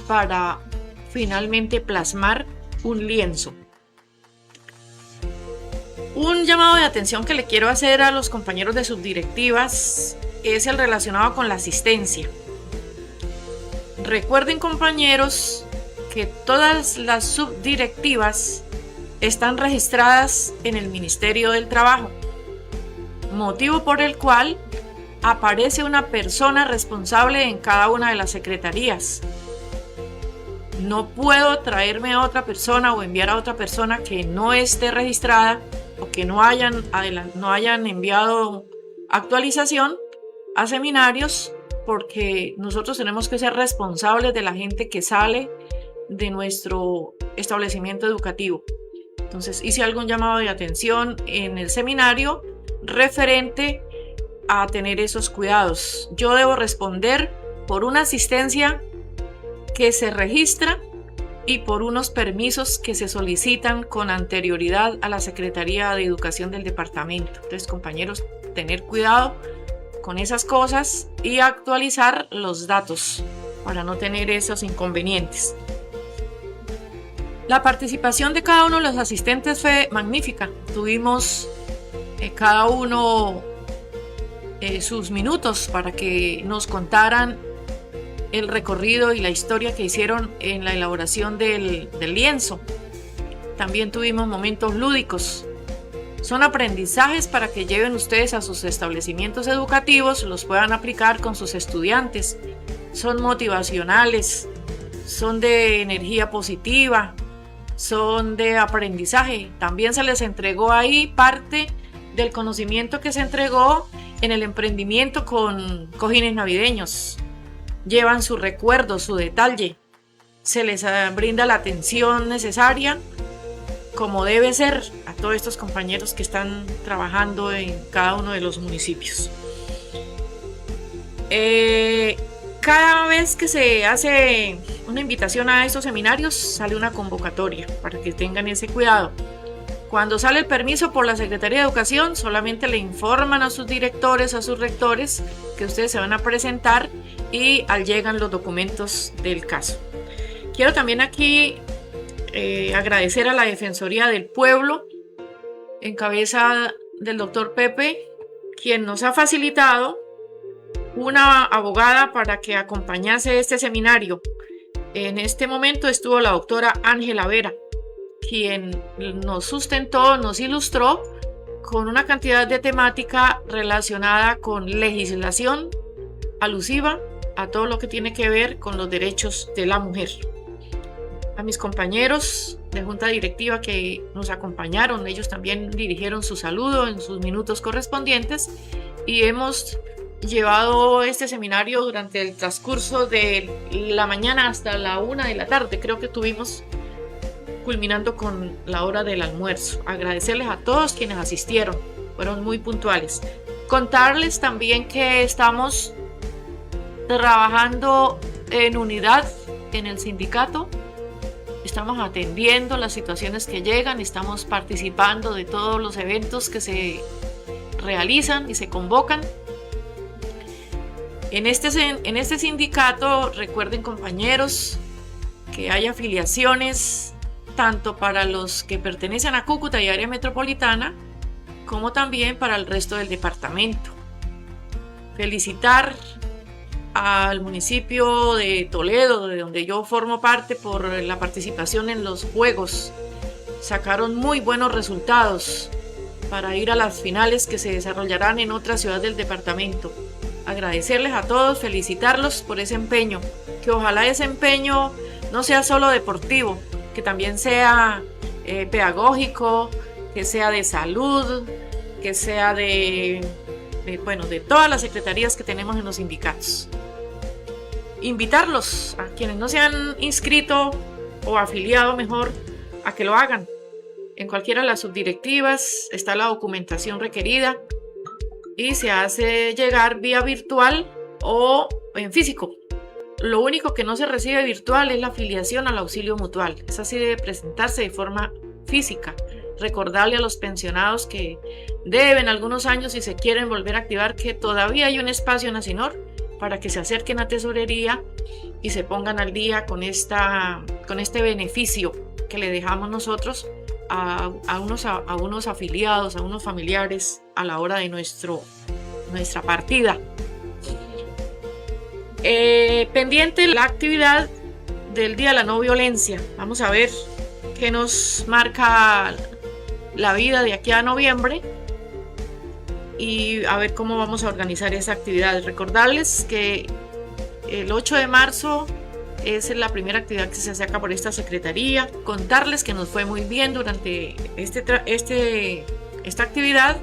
para finalmente plasmar un lienzo. Un llamado de atención que le quiero hacer a los compañeros de subdirectivas es el relacionado con la asistencia. Recuerden, compañeros, que todas las subdirectivas están registradas en el Ministerio del Trabajo, motivo por el cual aparece una persona responsable en cada una de las secretarías. No puedo traerme a otra persona o enviar a otra persona que no esté registrada o que no hayan enviado actualización a seminarios, porque nosotros tenemos que ser responsables de la gente que sale de nuestro establecimiento educativo. Entonces hice algún llamado de atención en el seminario referente a tener esos cuidados. Yo debo responder por una asistencia que se registra y por unos permisos que se solicitan con anterioridad a la Secretaría de Educación del departamento. Entonces, compañeros, tener cuidado con esas cosas y actualizar los datos para no tener esos inconvenientes. La participación de cada uno de los asistentes fue magnífica. Tuvimos cada uno sus minutos para que nos contaran el recorrido y la historia que hicieron en la elaboración del lienzo. También tuvimos momentos lúdicos. Son aprendizajes para que lleven ustedes a sus establecimientos educativos, los puedan aplicar con sus estudiantes. Son motivacionales, son de energía positiva, son de aprendizaje. También se les entregó ahí parte del conocimiento que se entregó en el emprendimiento con cojines navideños. Llevan su recuerdo, su detalle. Se les brinda la atención necesaria, como debe ser, a todos estos compañeros que están trabajando en cada uno de los municipios. Cada vez que se hace una invitación a estos seminarios, sale una convocatoria para que tengan ese cuidado. Cuando sale el permiso por la Secretaría de Educación, solamente le informan a sus directores, a sus rectores, que ustedes se van a presentar y llegan los documentos del caso. Quiero también aquí agradecer a la Defensoría del Pueblo, en cabeza del doctor Pepe, quien nos ha facilitado una abogada para que acompañase este seminario. En este momento estuvo la doctora Ángela Vera, quien nos sustentó, nos ilustró con una cantidad de temática relacionada con legislación alusiva a todo lo que tiene que ver con los derechos de la mujer. A mis compañeros de junta directiva que nos acompañaron, ellos también dirigieron su saludo en sus minutos correspondientes y hemos llevado este seminario durante el transcurso de la mañana hasta la 1 de la tarde, creo que tuvimos, culminando con la hora del almuerzo. Agradecerles a todos quienes asistieron, fueron muy puntuales. Contarles también que estamos trabajando en unidad en el sindicato, estamos atendiendo las situaciones que llegan, estamos participando de todos los eventos que se realizan y se convocan. En este sindicato, recuerden compañeros, que hay afiliaciones tanto para los que pertenecen a Cúcuta y área metropolitana, como también para el resto del departamento. Felicitar al municipio de Toledo, de donde yo formo parte, por la participación en los Juegos. Sacaron muy buenos resultados para ir a las finales que se desarrollarán en otra ciudad del departamento. Agradecerles a todos, felicitarlos por ese empeño, que ojalá ese empeño no sea solo deportivo, que también sea pedagógico, que sea de salud, que sea de todas las secretarías que tenemos en los sindicatos. Invitarlos a quienes no se han inscrito o afiliado mejor a que lo hagan. En cualquiera de las subdirectivas está la documentación requerida y se hace llegar vía virtual o en físico. Lo único que no se recibe virtual es la afiliación al auxilio mutual. Esa sí debe presentarse de forma física. Recordarle a los pensionados que deben algunos años y se quieren volver a activar, que todavía hay un espacio en Asinor para que se acerquen a tesorería y se pongan al día con este beneficio que le dejamos nosotros a unos afiliados, a unos familiares a la hora de nuestra partida. Pendiente la actividad del Día de la No Violencia. Vamos a ver qué nos marca la vida de aquí a noviembre y a ver cómo vamos a organizar esa actividad. Recordarles que el 8 de marzo es la primera actividad que se saca por esta secretaría. Contarles que nos fue muy bien durante esta actividad.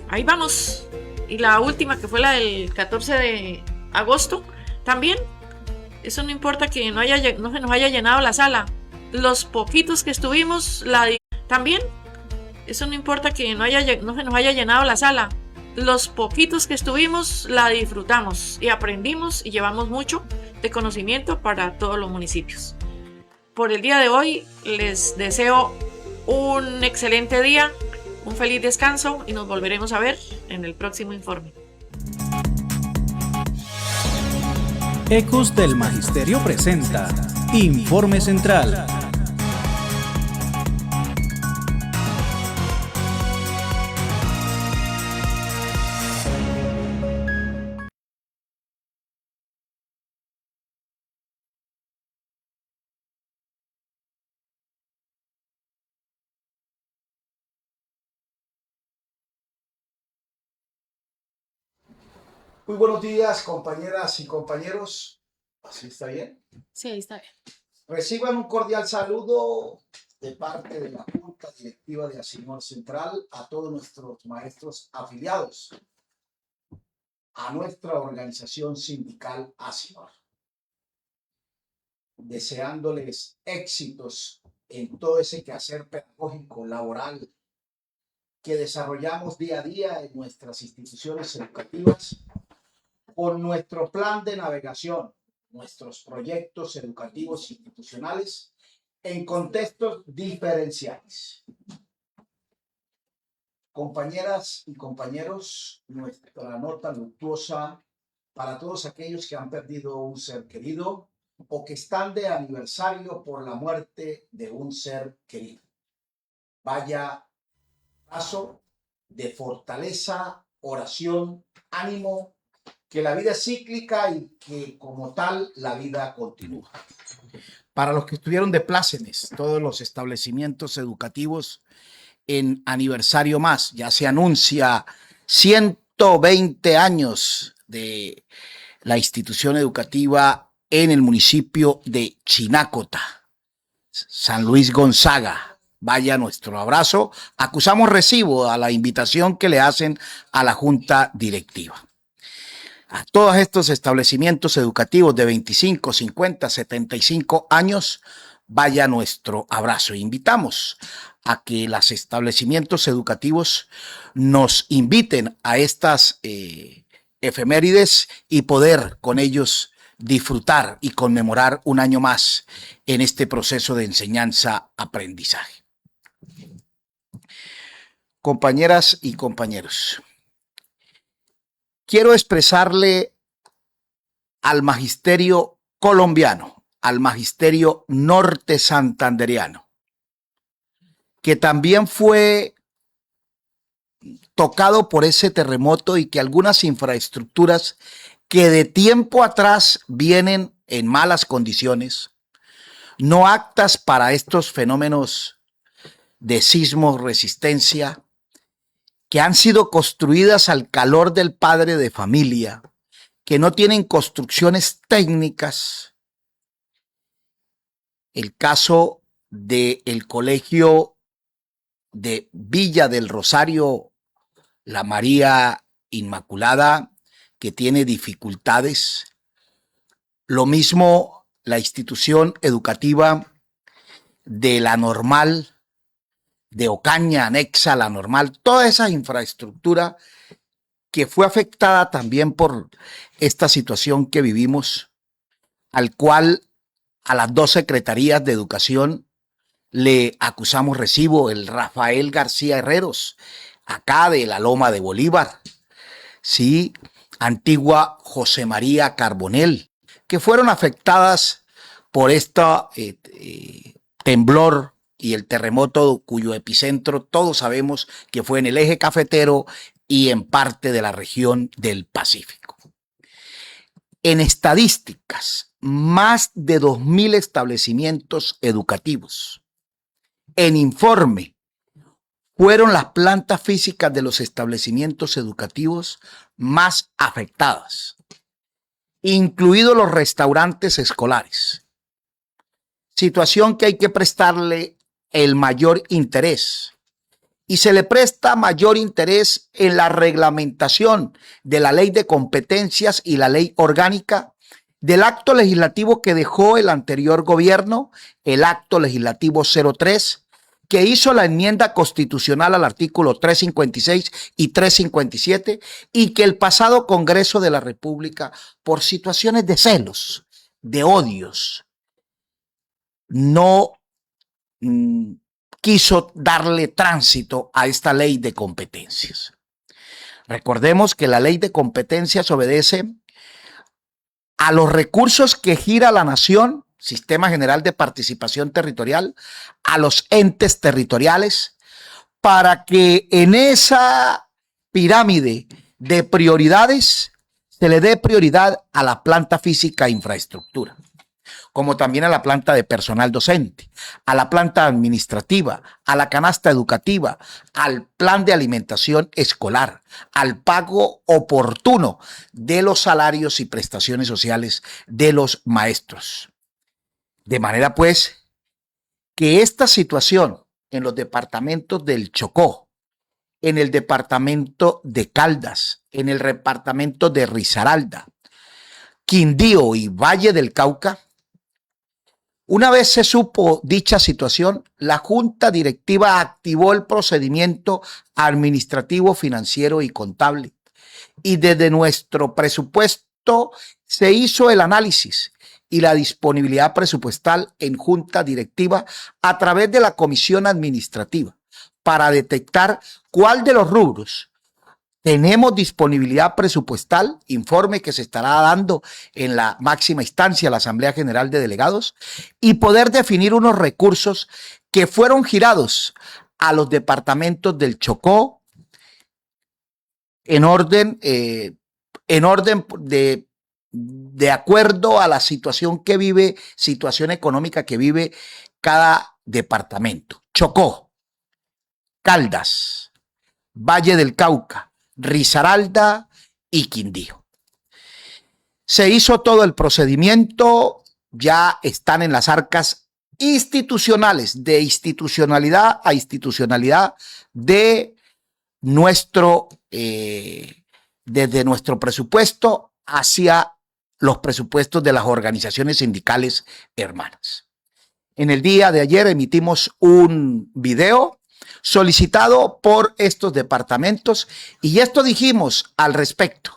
Ahí vamos. Y la última, que fue la del 14 de agosto, también. Eso no importa que no se nos haya llenado la sala. Los poquitos que estuvimos, también. Eso no importa que no se nos haya llenado la sala. Los poquitos que estuvimos la disfrutamos y aprendimos y llevamos mucho de conocimiento para todos los municipios. Por el día de hoy les deseo un excelente día, un feliz descanso y nos volveremos a ver en el próximo informe. Ecos del Magisterio presenta Informe Central. Muy buenos días, compañeras y compañeros. ¿Así está bien? Sí, ahí está bien. Reciban un cordial saludo de parte de la Junta Directiva de Asinor Central a todos nuestros maestros afiliados a nuestra organización sindical Asinor. Deseándoles éxitos en todo ese quehacer pedagógico, laboral, que desarrollamos día a día en nuestras instituciones educativas, con nuestro plan de navegación, nuestros proyectos educativos institucionales en contextos diferenciales. Compañeras y compañeros, nuestra nota luctuosa para todos aquellos que han perdido un ser querido o que están de aniversario por la muerte de un ser querido. Vaya paso de fortaleza, oración, ánimo, que la vida es cíclica y que como tal la vida continúa. Para los que estuvieron de plácemes, todos los establecimientos educativos en aniversario más, ya se anuncia 120 años de la institución educativa en el municipio de Chinácota, San Luis Gonzaga. Vaya nuestro abrazo. Acusamos recibo a la invitación que le hacen a la Junta Directiva. A todos estos establecimientos educativos de 25, 50, 75 años, vaya nuestro abrazo. Invitamos a que los establecimientos educativos nos inviten a estas efemérides y poder con ellos disfrutar y conmemorar un año más en este proceso de enseñanza-aprendizaje. Compañeras y compañeros, quiero expresarle al magisterio colombiano, al magisterio norte santandereano, que también fue tocado por ese terremoto y que algunas infraestructuras que de tiempo atrás vienen en malas condiciones, no aptas para estos fenómenos de sismo resistencia, que han sido construidas al calor del padre de familia, que no tienen construcciones técnicas. El caso del colegio de Villa del Rosario, la María Inmaculada, que tiene dificultades. Lo mismo la institución educativa de la Normal, de Ocaña, anexa a la Normal, toda esa infraestructura que fue afectada también por esta situación que vivimos, al cual a las dos secretarías de educación le acusamos recibo, el Rafael García Herreros, acá de la Loma de Bolívar, sí, Antigua José María Carbonell, que fueron afectadas por este temblor y el terremoto cuyo epicentro todos sabemos que fue en el eje cafetero y en parte de la región del Pacífico. En estadísticas, más de 2.000 establecimientos educativos. En informe, fueron las plantas físicas de los establecimientos educativos más afectadas, incluidos los restaurantes escolares. Situación que hay que prestarle el mayor interés, y se le presta mayor interés en la reglamentación de la ley de competencias y la ley orgánica del acto legislativo que dejó el anterior gobierno, el acto legislativo 03, que hizo la enmienda constitucional al artículo 356 y 357 y que el pasado Congreso de la República, por situaciones de celos, de odios, no quiso darle tránsito a esta ley de competencias. Recordemos que la ley de competencias obedece a los recursos que gira la nación, Sistema General de Participación Territorial, a los entes territoriales, para que en esa pirámide de prioridades se le dé prioridad a la planta física e infraestructura, como también a la planta de personal docente, a la planta administrativa, a la canasta educativa, al plan de alimentación escolar, al pago oportuno de los salarios y prestaciones sociales de los maestros. De manera pues que esta situación en los departamentos del Chocó, en el departamento de Caldas, en el departamento de Risaralda, Quindío y Valle del Cauca, una vez se supo dicha situación, la Junta Directiva activó el procedimiento administrativo, financiero y contable. Y desde nuestro presupuesto se hizo el análisis y la disponibilidad presupuestal en Junta Directiva a través de la Comisión Administrativa para detectar cuál de los rubros tenemos disponibilidad presupuestal, informe que se estará dando en la máxima instancia, la Asamblea General de Delegados, y poder definir unos recursos que fueron girados a los departamentos del Chocó en orden de acuerdo a la situación que vive, situación económica que vive cada departamento. Chocó, Caldas, Valle del Cauca, Risaralda y Quindío. Se hizo todo el procedimiento, ya están en las arcas institucionales, de institucionalidad a institucionalidad de nuestro, desde nuestro presupuesto hacia los presupuestos de las organizaciones sindicales hermanas. En el día de ayer emitimos un video solicitado por estos departamentos y esto dijimos al respecto.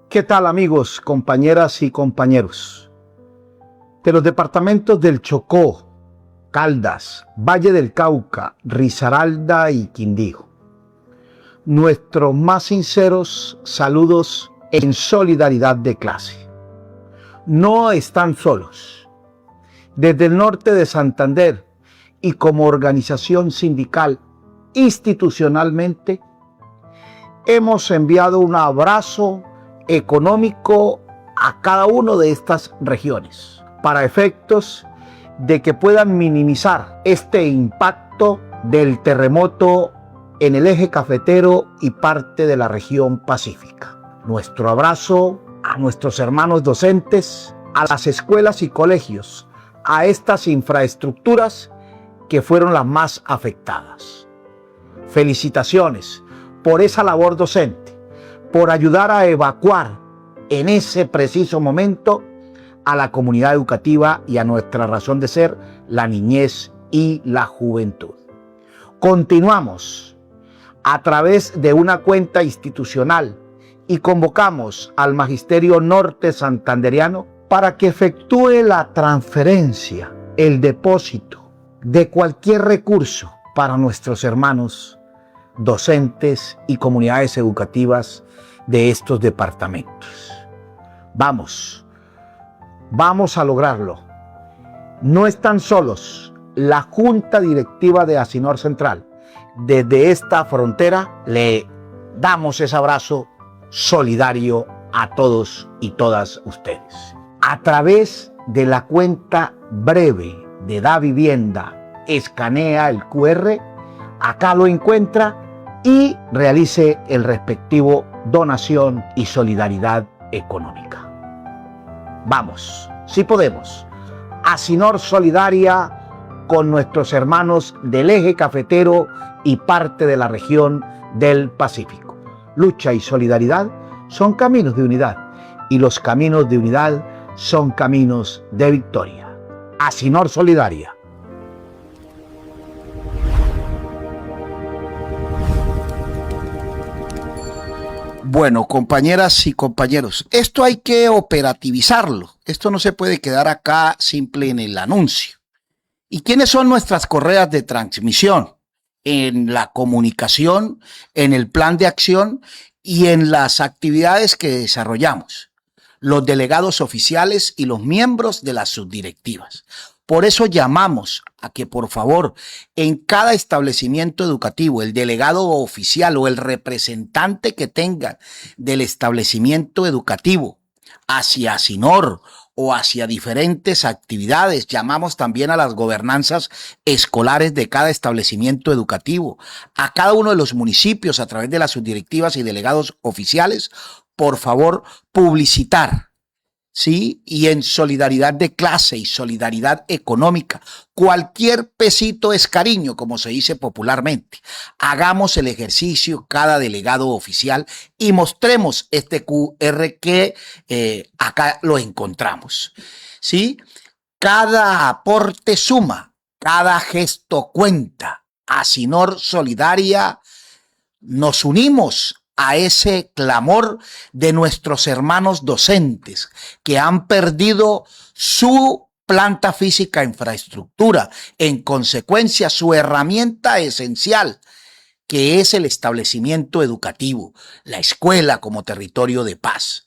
¿Qué tal, amigos, compañeras y compañeros? De los departamentos del Chocó, Caldas, Valle del Cauca, Risaralda y Quindío, nuestros más sinceros saludos en solidaridad de clase. No están solos. Desde el norte de Santander y como organización sindical institucionalmente, hemos enviado un abrazo económico a cada una de estas regiones, para efectos de que puedan minimizar este impacto del terremoto en el eje cafetero y parte de la región pacífica. Nuestro abrazo a nuestros hermanos docentes, a las escuelas y colegios, a estas infraestructuras que fueron las más afectadas. Felicitaciones por esa labor docente, por ayudar a evacuar en ese preciso momento a la comunidad educativa y a nuestra razón de ser, la niñez y la juventud. Continuamos a través de una cuenta institucional y convocamos al Magisterio Norte Santanderiano para que efectúe la transferencia, el depósito de cualquier recurso para nuestros hermanos docentes y comunidades educativas de estos departamentos. Vamos a lograrlo. No están solos. La Junta Directiva de Asinor Central, desde esta frontera, le damos ese abrazo solidario a todos y todas ustedes. A través de la cuenta breve de Da Vivienda, escanea el QR, acá lo encuentra y realice el respectivo donación y solidaridad económica. Vamos, sí podemos. Asinor solidaria con nuestros hermanos del eje cafetero y parte de la región del Pacífico. Lucha y solidaridad son caminos de unidad y los caminos de unidad son caminos de victoria. Asinor solidaria. Bueno, compañeras y compañeros, esto hay que operativizarlo. Esto no se puede quedar acá simple en el anuncio. ¿Y quiénes son nuestras correas de transmisión? En la comunicación, en el plan de acción y en las actividades que desarrollamos. Los delegados oficiales y los miembros de las subdirectivas. Por eso llamamos a que, por favor, en cada establecimiento educativo, el delegado oficial o el representante que tenga del establecimiento educativo hacia ASINOR o hacia diferentes actividades, llamamos también a las gobernanzas escolares de cada establecimiento educativo, a cada uno de los municipios a través de las subdirectivas y delegados oficiales, por favor, publicitar. ¿Sí? Y en solidaridad de clase y solidaridad económica. Cualquier pesito es cariño, como se dice popularmente. Hagamos el ejercicio, cada delegado oficial, y mostremos este QR que acá lo encontramos. ¿Sí? Cada aporte suma, cada gesto cuenta. ASINOR Solidaria, nos unimos a ese clamor de nuestros hermanos docentes que han perdido su planta física infraestructura, en consecuencia su herramienta esencial, que es el establecimiento educativo, la escuela como territorio de paz.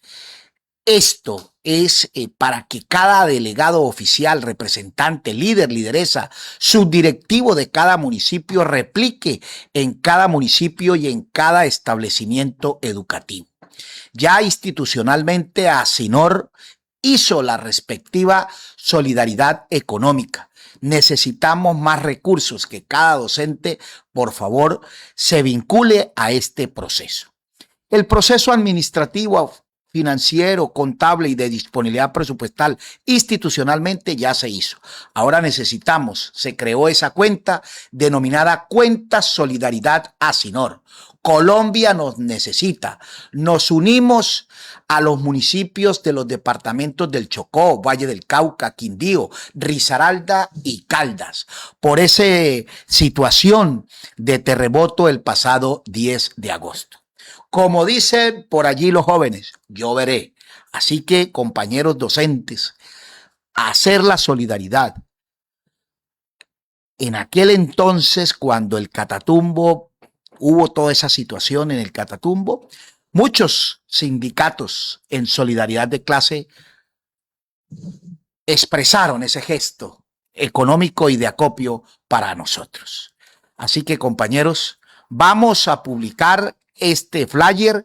Esto es para que cada delegado oficial, representante, líder, lideresa, subdirectivo de cada municipio replique en cada municipio y en cada establecimiento educativo. Ya institucionalmente ASINOR hizo la respectiva solidaridad económica. Necesitamos más recursos, que cada docente, por favor, se vincule a este proceso. El proceso administrativo, financiero, contable y de disponibilidad presupuestal institucionalmente ya se hizo. Ahora necesitamos, se creó esa cuenta denominada Cuenta Solidaridad ASINOR. Colombia nos necesita. Nos unimos a los municipios de los departamentos del Chocó, Valle del Cauca, Quindío, Risaralda y Caldas por esa situación de terremoto el pasado 10 de agosto. Como dicen por allí los jóvenes, yo veré. Así que, compañeros docentes, hacer la solidaridad. En aquel entonces, cuando el Catatumbo, hubo toda esa situación en el Catatumbo, muchos sindicatos en solidaridad de clase expresaron ese gesto económico y de acopio para nosotros. Así que, compañeros, vamos a publicar este flyer,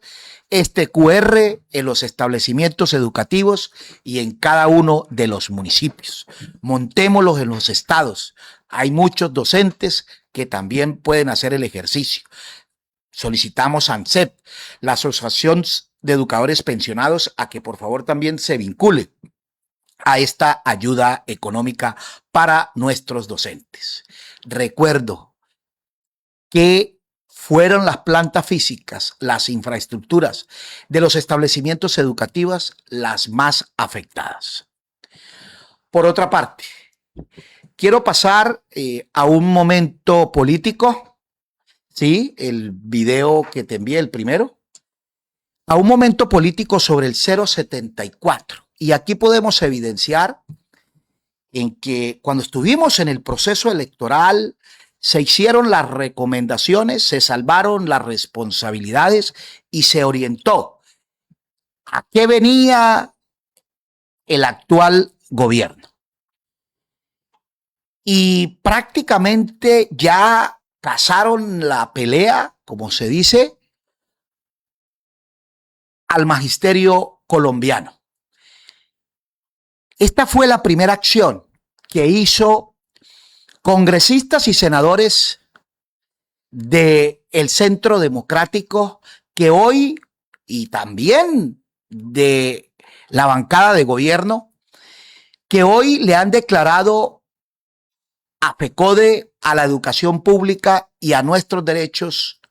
este QR en los establecimientos educativos y en cada uno de los municipios. Montémoslos en los estados. Hay muchos docentes que también pueden hacer el ejercicio. Solicitamos a ANSEP, la Asociación de Educadores Pensionados, a que por favor también se vincule a esta ayuda económica para nuestros docentes. Recuerdo que fueron las plantas físicas, las infraestructuras de los establecimientos educativos las más afectadas. Por otra parte, quiero pasar a un momento político, ¿sí? El video que te envié, el primero, a un momento político sobre el 074. Y aquí podemos evidenciar en que cuando estuvimos en el proceso electoral, se hicieron las recomendaciones, se salvaron las responsabilidades y se orientó a qué venía el actual gobierno. Y prácticamente ya pasaron la pelea, como se dice, al magisterio colombiano. Esta fue la primera acción que hizo congresistas y senadores del Centro Democrático, que hoy, y también de la bancada de gobierno, que hoy le han declarado a FECODE, a la educación pública y a nuestros derechos,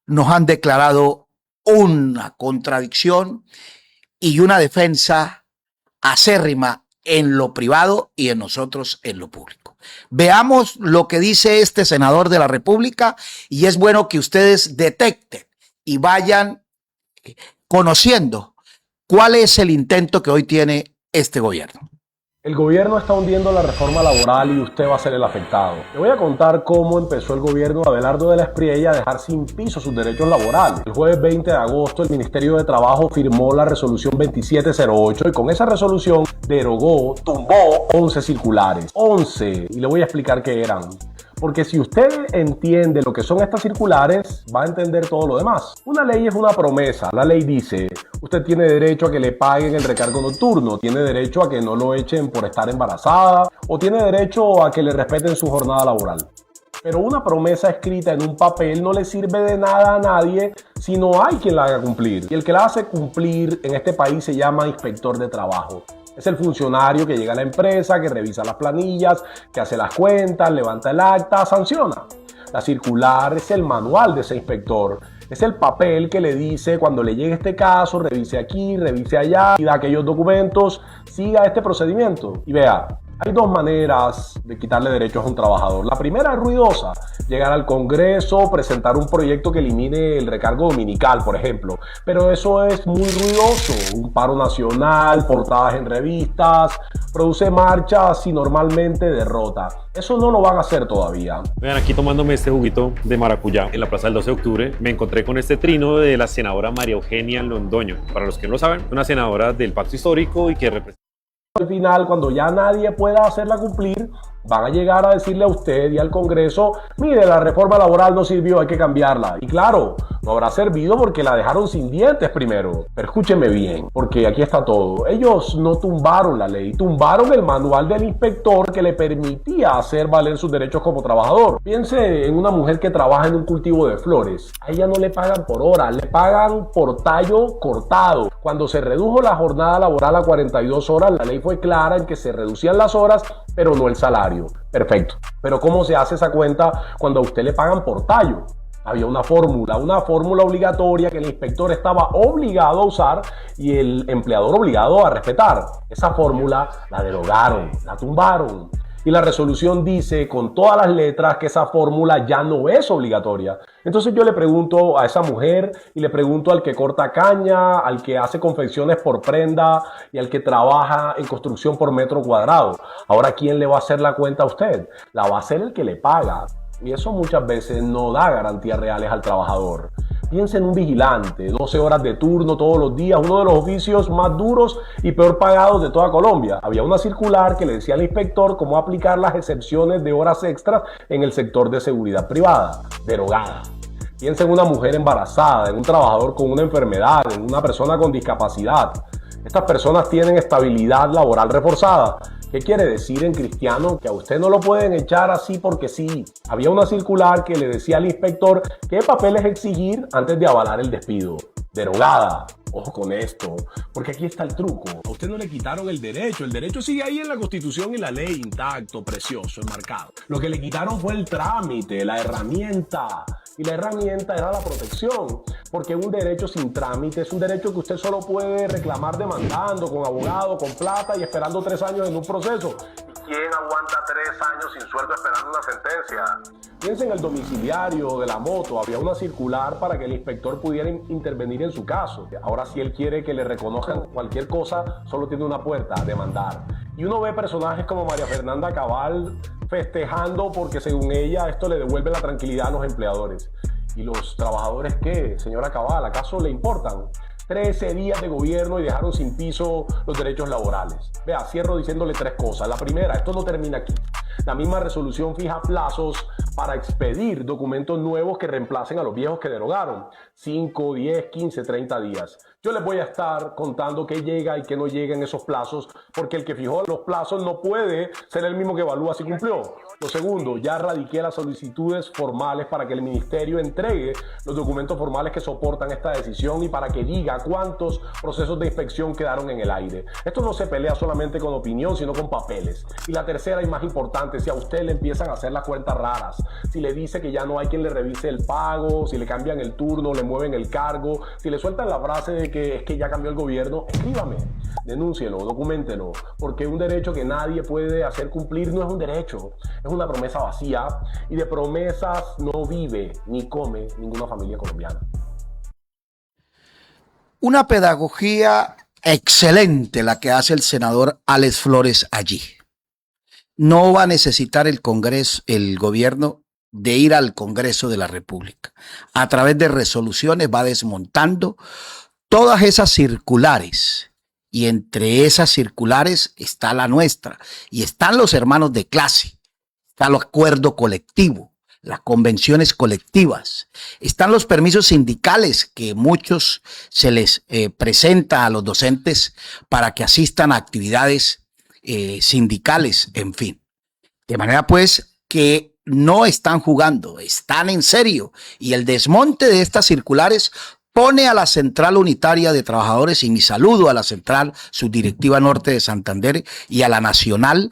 nos han declarado una contradicción y una defensa acérrima en lo privado y en nosotros en lo público. Veamos lo que dice este senador de la República y es bueno que ustedes detecten y vayan conociendo cuál es el intento que hoy tiene este gobierno. El gobierno está hundiendo la reforma laboral y usted va a ser el afectado. Le voy a contar cómo empezó el gobierno de Abelardo de la Espriella a dejar sin piso sus derechos laborales. El jueves 20 de agosto el Ministerio de Trabajo firmó la resolución 2708 y con esa resolución derogó, tumbó 11 circulares. 11, y le voy a explicar qué eran. Porque si usted entiende lo que son estas circulares, va a entender todo lo demás. Una ley es una promesa. La ley dice, usted tiene derecho a que le paguen el recargo nocturno, tiene derecho a que no lo echen por estar embarazada o tiene derecho a que le respeten su jornada laboral. Pero una promesa escrita en un papel no le sirve de nada a nadie si no hay quien la haga cumplir. Y el que la hace cumplir en este país se llama inspector de trabajo. Es el funcionario que llega a la empresa, que revisa las planillas, que hace las cuentas, levanta el acta, sanciona. La circular es el manual de ese inspector. Es el papel que le dice cuando le llegue este caso, revise aquí, revise allá, y da aquellos documentos, siga este procedimiento. Y vea, hay dos maneras de quitarle derechos a un trabajador. La primera es ruidosa, llegar al Congreso, presentar un proyecto que elimine el recargo dominical, por ejemplo. Pero eso es muy ruidoso, un paro nacional, portadas en revistas, produce marchas y normalmente derrota. Eso no lo van a hacer todavía. Vean, aquí tomándome este juguito de maracuyá en la plaza del 12 de octubre, me encontré con este trino de la senadora María Eugenia Londoño. Para los que no lo saben, una senadora del Pacto Histórico y que representa... Al final, cuando ya nadie pueda hacerla cumplir, van a llegar a decirle a usted y al Congreso, mire, la reforma laboral no sirvió, hay que cambiarla. Y claro, no habrá servido porque la dejaron sin dientes primero. Pero escúcheme bien, porque aquí está todo. Ellos no tumbaron la ley, tumbaron el manual del inspector que le permitía hacer valer sus derechos como trabajador. Piense en una mujer que trabaja en un cultivo de flores. A ella no le pagan por hora, le pagan por tallo cortado. Cuando se redujo la jornada laboral a 42 horas, la ley fue clara en que se reducían las horas, pero no el salario. Perfecto. Pero ¿cómo se hace esa cuenta cuando a usted le pagan por tallo? Había una fórmula obligatoria que el inspector estaba obligado a usar y el empleador obligado a respetar. Esa fórmula la derogaron, la tumbaron. Y la resolución dice con todas las letras que esa fórmula ya no es obligatoria. Entonces yo le pregunto a esa mujer y le pregunto al que corta caña, al que hace confecciones por prenda y al que trabaja en construcción por metro cuadrado. Ahora, ¿quién le va a hacer la cuenta a usted? La va a hacer el que le paga. Y eso muchas veces no da garantías reales al trabajador. Piensa en un vigilante, 12 horas de turno todos los días, uno de los oficios más duros y peor pagados de toda Colombia. Había una circular que le decía al inspector cómo aplicar las excepciones de horas extras en el sector de seguridad privada, derogada. Piensa en una mujer embarazada, en un trabajador con una enfermedad, en una persona con discapacidad. Estas personas tienen estabilidad laboral reforzada. ¿Qué quiere decir en cristiano? Que a usted no lo pueden echar así porque sí. Había una circular que le decía al inspector qué papeles exigir antes de avalar el despido. Derogada. Ojo con esto, porque aquí está el truco. A usted no le quitaron el derecho sigue ahí en la Constitución y la ley intacto, precioso, enmarcado. Lo que le quitaron fue el trámite, la herramienta. Y la herramienta era la protección, porque un derecho sin trámite es un derecho que usted solo puede reclamar demandando, con abogado, con plata y esperando 3 años en un proceso. ¿Quién aguanta 3 años sin sueldo esperando una sentencia? Piensa en el domiciliario de la moto. Había una circular para que el inspector pudiera intervenir en su caso. Ahora, si él quiere que le reconozcan cualquier cosa, solo tiene una puerta: demandar. Y uno ve personajes como María Fernanda Cabal festejando porque, según ella, esto le devuelve la tranquilidad a los empleadores. ¿Y los trabajadores qué, señora Cabal? ¿Acaso le importan? 13 días de gobierno y dejaron sin piso los derechos laborales. Vea, cierro diciéndole 3 cosas. La primera, esto no termina aquí. La misma resolución fija plazos para expedir documentos nuevos que reemplacen a los viejos que derogaron. 5, 10, 15, 30 días. Yo les voy a estar contando qué llega y qué no llega en esos plazos, porque el que fijó los plazos no puede ser el mismo que evalúa si cumplió. Lo segundo, ya radiqué las solicitudes formales para que el ministerio entregue los documentos formales que soportan esta decisión y para que diga cuántos procesos de inspección quedaron en el aire. Esto no se pelea solamente con opinión, sino con papeles. Y la tercera y más importante, si a usted le empiezan a hacer las cuentas raras, si le dice que ya no hay quien le revise el pago, si le cambian el turno, le mueven el cargo, si le sueltan la frase de que es que ya cambió el gobierno, escríbame, denúncielo, documentelo, porque un derecho que nadie puede hacer cumplir no es un derecho, es una promesa vacía, y de promesas no vive ni come ninguna familia colombiana. Una pedagogía excelente la que hace el senador Alex Flores allí. No va a necesitar el Congreso, el gobierno, de ir al Congreso de la República. A través de resoluciones va desmontando todas esas circulares. Y entre esas circulares está la nuestra. Y están los hermanos de clase. Está el acuerdo colectivo, las convenciones colectivas. Están los permisos sindicales que muchos se les presenta a los docentes para que asistan a actividades sindicales, en fin. De manera pues que no están jugando, están en serio. Y el desmonte de estas circulares pone a la Central Unitaria de Trabajadores, y mi saludo a la Central Subdirectiva Norte de Santander y a la Nacional,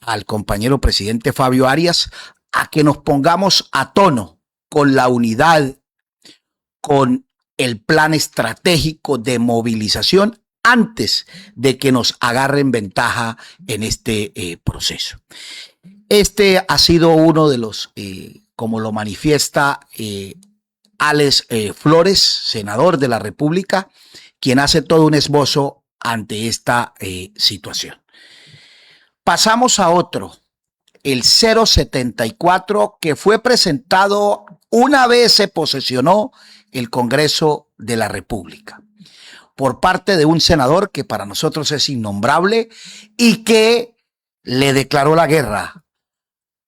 al compañero presidente Fabio Arias, a que nos pongamos a tono con la unidad, con el plan estratégico de movilización antes de que nos agarren ventaja en este proceso. Este ha sido uno de los, como lo manifiesta Alex Flores, senador de la República, quien hace todo un esbozo ante esta situación. Pasamos a otro, el 074, que fue presentado una vez se posesionó el Congreso de la República por parte de un senador que para nosotros es innombrable y que le declaró la guerra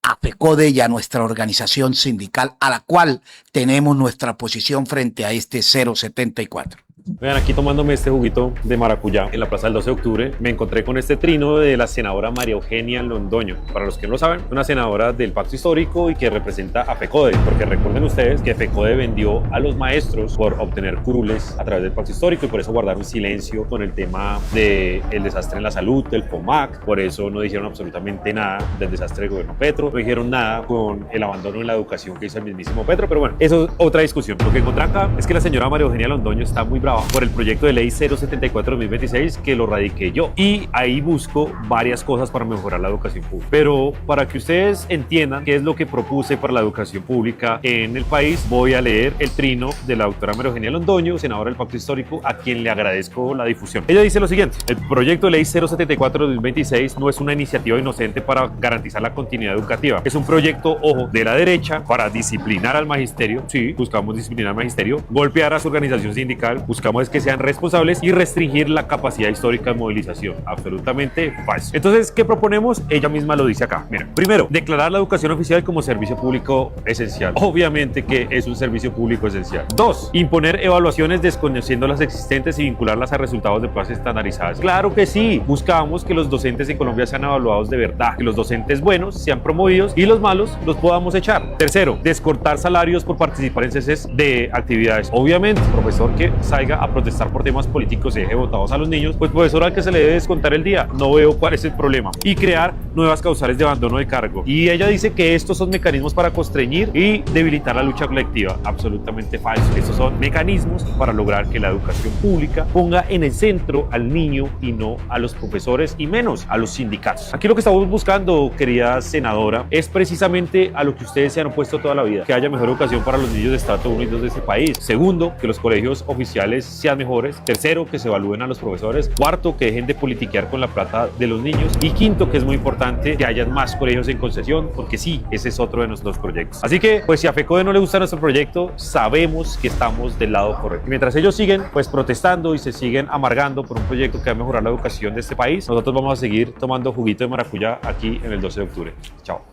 a FECODE y a nuestra organización sindical, a la cual tenemos nuestra posición frente a este 074. Vean, aquí tomándome este juguito de maracuyá en la plaza del 12 de octubre, me encontré con este trino de la senadora María Eugenia Londoño. Para los que no lo saben, una senadora del Pacto Histórico y que representa a FECODE, porque recuerden ustedes que FECODE vendió a los maestros por obtener curules a través del Pacto Histórico y por eso guardaron silencio con el tema del desastre en la salud, del FOMAC, por eso no dijeron absolutamente nada del desastre del gobierno Petro, no dijeron nada con el abandono en la educación que hizo el mismísimo Petro, pero bueno, eso es otra discusión. Lo que encontré acá es que la señora María Eugenia Londoño está muy brava por el proyecto de ley 074/2026 que lo radiqué yo, y ahí busco varias cosas para mejorar la educación pública. Pero para que ustedes entiendan qué es lo que propuse para la educación pública en el país, voy a leer el trino de la doctora María Eugenia Londoño, senadora del Pacto Histórico, a quien le agradezco la difusión. Ella dice lo siguiente: el proyecto de ley 074/2026 no es una iniciativa inocente para garantizar la continuidad educativa, es un proyecto, ojo, de la derecha para disciplinar al magisterio. Sí, buscamos disciplinar al magisterio, golpear a su organización sindical, buscamos que sean responsables y restringir la capacidad histórica de movilización. Absolutamente falso. Entonces, ¿qué proponemos? Ella misma lo dice acá. Mira, primero, declarar la educación oficial como servicio público esencial. Obviamente que es un servicio público esencial. 2, imponer evaluaciones desconociendo las existentes y vincularlas a resultados de pruebas estandarizadas. Claro que sí. Buscamos que los docentes en Colombia sean evaluados de verdad, que los docentes buenos sean promovidos y los malos los podamos echar. Tercero, descortar salarios por participar en ceses de actividades. Obviamente, profesor que salga a protestar por temas políticos y deje votados a los niños, pues profesor al que se le debe descontar el día. No veo cuál es el problema. Y crear nuevas causales de abandono de cargo. Y ella dice que estos son mecanismos para constreñir y debilitar la lucha colectiva. Absolutamente falso. Estos son mecanismos para lograr que la educación pública ponga en el centro al niño y no a los profesores y menos a los sindicatos. Aquí lo que estamos buscando, querida senadora, es precisamente a lo que ustedes se han opuesto toda la vida: que haya mejor educación para los niños de estrato 1 y 2 de este país. Segundo, que los colegios oficiales sean mejores. Tercero, que se evalúen a los profesores. Cuarto, que dejen de politiquear con la plata de los niños. Y quinto, que es muy importante, que haya más colegios en concesión, porque sí, ese es otro de nuestros proyectos. Así que, pues si a FECODE no le gusta nuestro proyecto, sabemos que estamos del lado correcto. Y mientras ellos siguen, pues protestando y se siguen amargando por un proyecto que va a mejorar la educación de este país, nosotros vamos a seguir tomando juguito de maracuyá aquí en el 12 de octubre. Chao.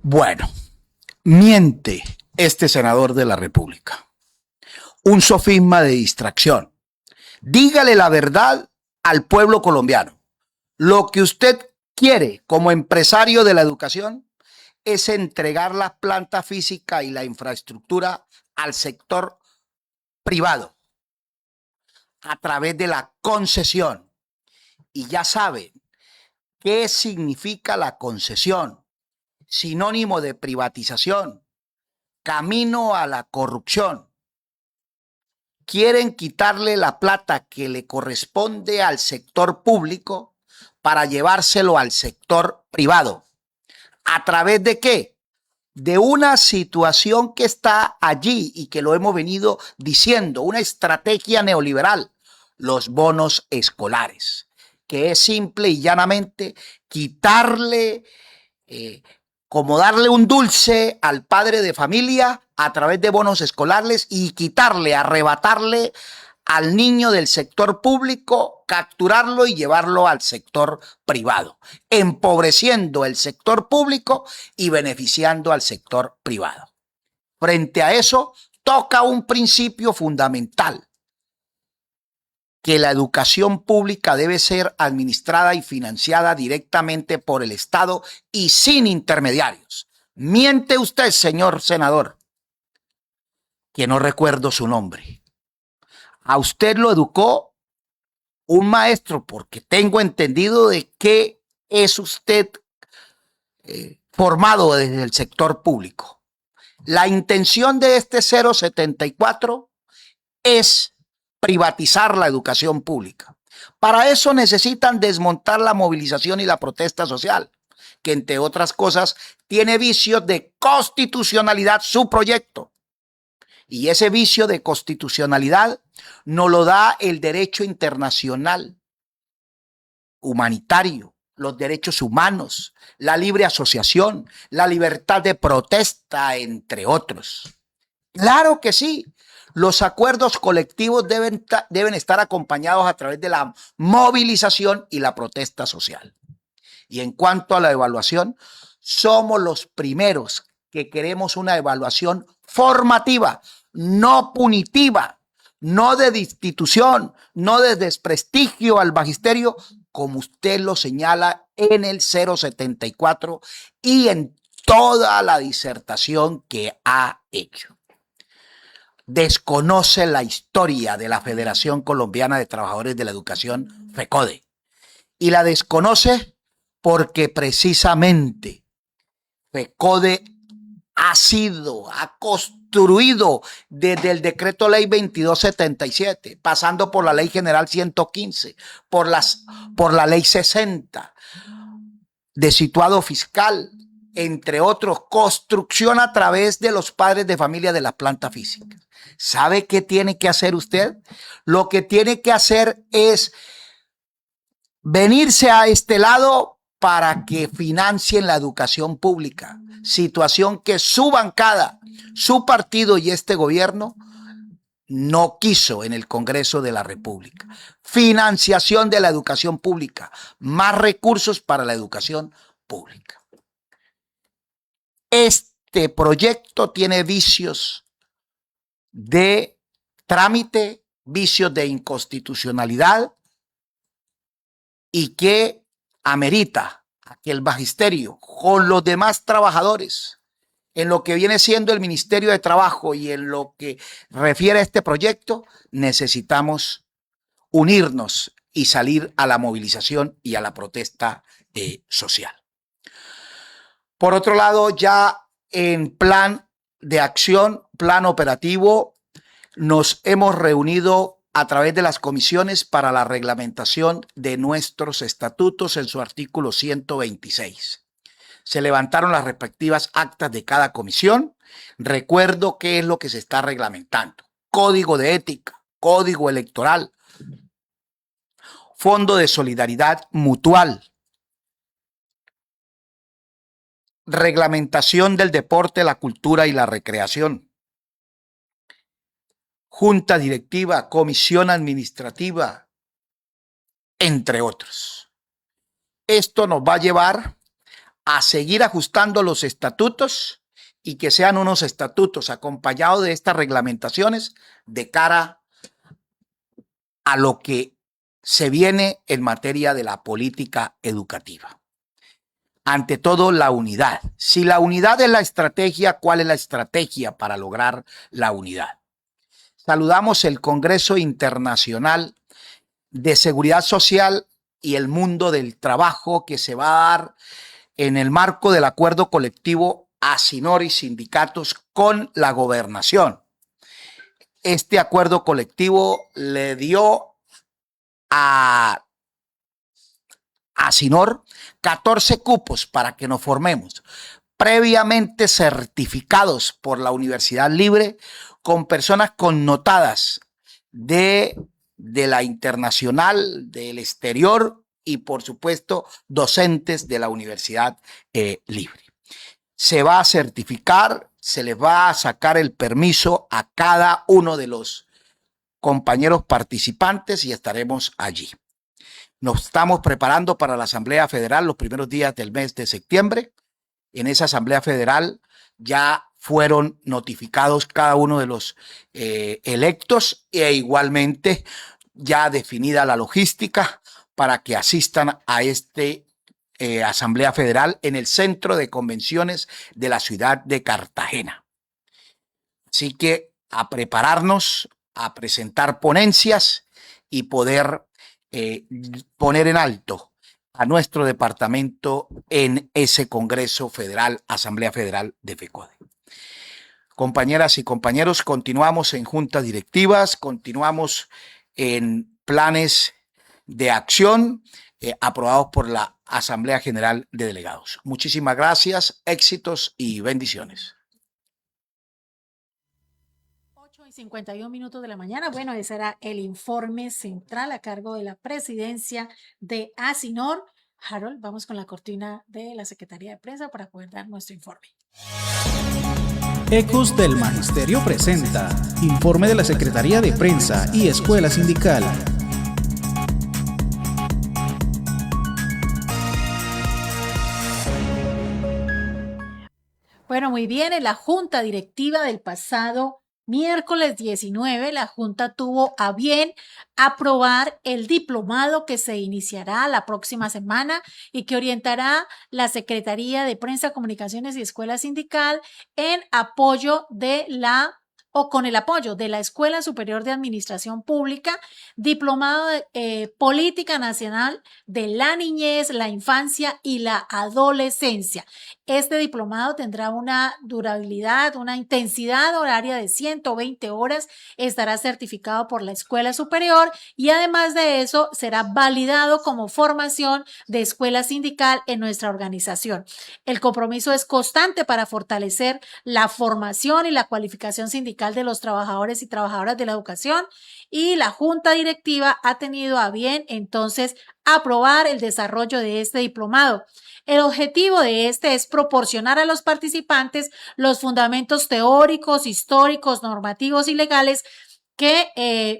Bueno, miente este senador de la República. Un sofisma de distracción. Dígale la verdad al pueblo colombiano. Lo que usted quiere como empresario de la educación es entregar la planta física y la infraestructura al sector privado a través de la concesión. Y ya saben qué significa la concesión: sinónimo de privatización, camino a la corrupción. Quieren quitarle la plata que le corresponde al sector público para llevárselo al sector privado. ¿A través de qué? de una situación que está allí y que lo hemos venido diciendo, una estrategia neoliberal, los bonos escolares, que es simple y llanamente quitarle, como darle un dulce al padre de familia a través de bonos escolares y quitarle, arrebatarle al niño del sector público, capturarlo y llevarlo al sector privado, empobreciendo el sector público y beneficiando al sector privado. Frente a eso, toca un principio fundamental, que la educación pública debe ser administrada y financiada directamente por el Estado y sin intermediarios. Miente usted, señor senador, que no recuerdo su nombre. A usted lo educó un maestro, porque tengo entendido de que es usted formado desde el sector público. La intención de este 074 es privatizar la educación pública. Para eso necesitan desmontar la movilización y la protesta social, que entre otras cosas tiene vicios de constitucionalidad su proyecto. Y ese vicio de constitucionalidad nos lo da el derecho internacional, humanitario, los derechos humanos, la libre asociación, la libertad de protesta, entre otros. Claro que sí, los acuerdos colectivos deben estar acompañados a través de la movilización y la protesta social. Y en cuanto a la evaluación, somos los primeros que queremos una evaluación formativa, no punitiva, no de destitución, no de desprestigio al magisterio, como usted lo señala en el 074 y en toda la disertación que ha hecho. Desconoce la historia de la Federación Colombiana de Trabajadores de la Educación, FECODE, y la desconoce porque precisamente FECODE ha construido desde el decreto ley 2277, pasando por la ley general 115, por la ley 60 de situado fiscal, entre otros, construcción a través de los padres de familia de la planta física. ¿Sabe qué tiene que hacer usted? Lo que tiene que hacer es venirse a este lado para que financien la educación pública, situación que su bancada, su partido y este gobierno no quiso en el Congreso de la República. Financiación de la educación pública, más recursos para la educación pública. Este proyecto tiene vicios de trámite, vicios de inconstitucionalidad y que amerita a que el magisterio con los demás trabajadores en lo que viene siendo el Ministerio de Trabajo y en lo que refiere a este proyecto, necesitamos unirnos y salir a la movilización y a la protesta social. Por otro lado, ya en plan de acción, plan operativo, nos hemos reunido a través de las comisiones para la reglamentación de nuestros estatutos en su artículo 126. Se levantaron las respectivas actas de cada comisión. Recuerdo qué es lo que se está reglamentando. Código de ética, código electoral, fondo de solidaridad mutual, reglamentación del deporte, la cultura y la recreación, junta directiva, comisión administrativa, entre otros. Esto nos va a llevar a seguir ajustando los estatutos y que sean unos estatutos acompañados de estas reglamentaciones de cara a lo que se viene en materia de la política educativa. Ante todo, la unidad. Si la unidad es la estrategia, ¿cuál es la estrategia para lograr la unidad? Saludamos el Congreso Internacional de Seguridad Social y el Mundo del Trabajo que se va a dar en el marco del acuerdo colectivo ASINOR y sindicatos con la gobernación. Este acuerdo colectivo le dio a ASINOR 14 cupos para que nos formemos. previamente certificados por la Universidad Libre, con personas connotadas de la internacional, del exterior y por supuesto docentes de la Universidad Libre. Se va a certificar, se les va a sacar el permiso a cada uno de los compañeros participantes y estaremos allí. Nos estamos preparando para la Asamblea Federal los primeros días del mes de septiembre. En esa Asamblea Federal ya fueron notificados cada uno de los electos e igualmente ya definida la logística para que asistan a esta Asamblea Federal en el Centro de Convenciones de la ciudad de Cartagena. Así que a prepararnos, a presentar ponencias y poder poner en alto a nuestro departamento en ese Congreso Federal, Asamblea Federal de FECODE. Compañeras y compañeros, continuamos en juntas directivas, continuamos en planes de acción aprobados por la Asamblea General de Delegados. Muchísimas gracias, éxitos y bendiciones. 51 minutos de la mañana. Bueno, ese era el informe central a cargo de la presidencia de Asinor. Harold, vamos con la cortina de la Secretaría de Prensa para poder dar nuestro informe. Ecos del Magisterio presenta informe de la Secretaría de Prensa y Escuela Sindical. Bueno, muy bien, en la Junta Directiva del pasado miércoles 19, la Junta tuvo a bien aprobar el diplomado que se iniciará la próxima semana y que orientará la Secretaría de Prensa, Comunicaciones y Escuela Sindical en apoyo de con el apoyo de la Escuela Superior de Administración Pública, diplomado de Política Nacional de la Niñez, la Infancia y la Adolescencia. Este diplomado tendrá una durabilidad, una intensidad horaria de 120 horas, estará certificado por la Escuela Superior y además de eso será validado como formación de escuela sindical en nuestra organización. El compromiso es constante para fortalecer la formación y la cualificación sindical de los trabajadores y trabajadoras de la educación y la Junta Directiva ha tenido a bien entonces aprobar el desarrollo de este diplomado. El objetivo de este es proporcionar a los participantes los fundamentos teóricos, históricos, normativos y legales que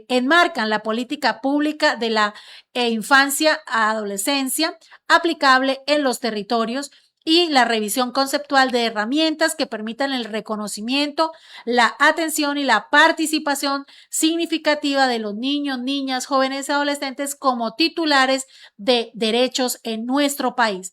enmarcan la política pública de la infancia a adolescencia aplicable en los territorios y la revisión conceptual de herramientas que permitan el reconocimiento, la atención y la participación significativa de los niños, niñas, jóvenes y adolescentes como titulares de derechos en nuestro país.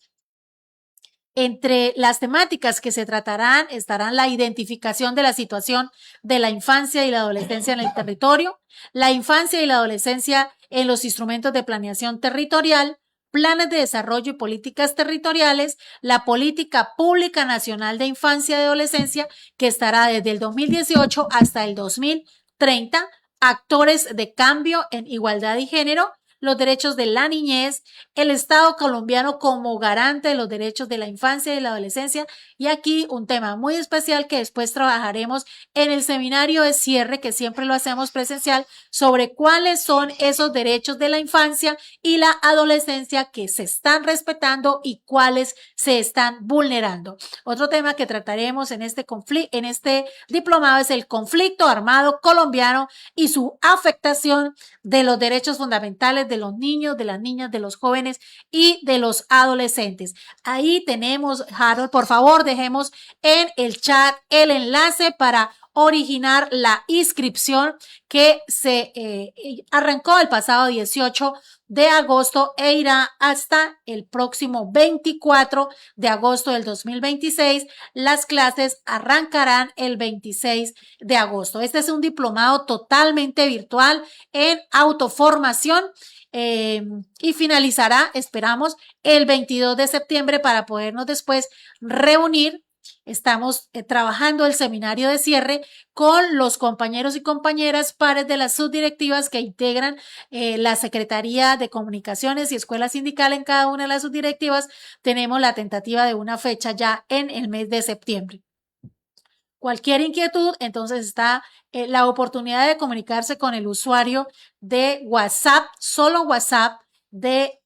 Entre las temáticas que se tratarán estarán la identificación de la situación de la infancia y la adolescencia en el territorio, la infancia y la adolescencia en los instrumentos de planeación territorial, planes de desarrollo y políticas territoriales, la política pública nacional de infancia y adolescencia que estará desde el 2018 hasta el 2030, actores de cambio en igualdad y género, los derechos de la niñez, el Estado colombiano como garante de los derechos de la infancia y la adolescencia y aquí un tema muy especial que después trabajaremos en el seminario de cierre que siempre lo hacemos presencial sobre cuáles son esos derechos de la infancia y la adolescencia que se están respetando y cuáles se están vulnerando. Otro tema que trataremos en este diplomado es el conflicto armado colombiano y su afectación de los derechos fundamentales de los niños, de las niñas, de los jóvenes y de los adolescentes. Ahí tenemos, Harold, por favor, dejemos en el chat el enlace para originar la inscripción que se arrancó el pasado 18 de agosto e irá hasta el próximo 24 de agosto del 2026. Las clases arrancarán el 26 de agosto. Este es un diplomado totalmente virtual en autoformación y finalizará, esperamos, el 22 de septiembre para podernos después reunir Estamos trabajando el seminario de cierre con los compañeros y compañeras pares de las subdirectivas que integran la Secretaría de Comunicaciones y Escuela Sindical. En cada una de las subdirectivas tenemos la tentativa de una fecha ya en el mes de septiembre. Cualquier inquietud, entonces está la oportunidad de comunicarse con el usuario de WhatsApp, solo WhatsApp, de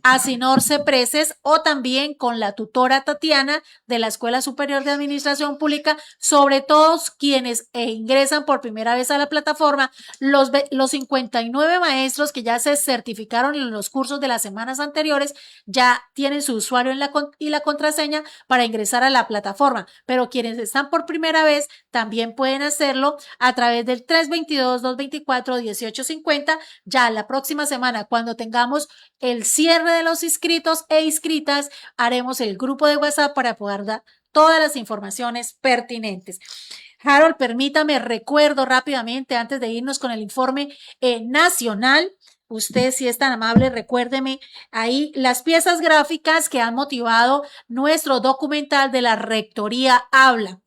@asinorcepreses, o también con la tutora Tatiana de la Escuela Superior de Administración Pública. Sobre todo quienes ingresan por primera vez a la plataforma, los 59 maestros que ya se certificaron en los cursos de las semanas anteriores ya tienen su usuario y la contraseña para ingresar a la plataforma, pero quienes están por primera vez también pueden hacerlo a través del 322-224-1850. Ya la próxima semana, cuando tengamos el cierre de los inscritos e inscritas, haremos el grupo de WhatsApp para poder dar todas las informaciones pertinentes. Harold, permítame, recuerdo rápidamente antes de irnos con el informe nacional. Usted, si es tan amable, recuérdeme ahí las piezas gráficas que han motivado nuestro documental de la Rectoría Habla.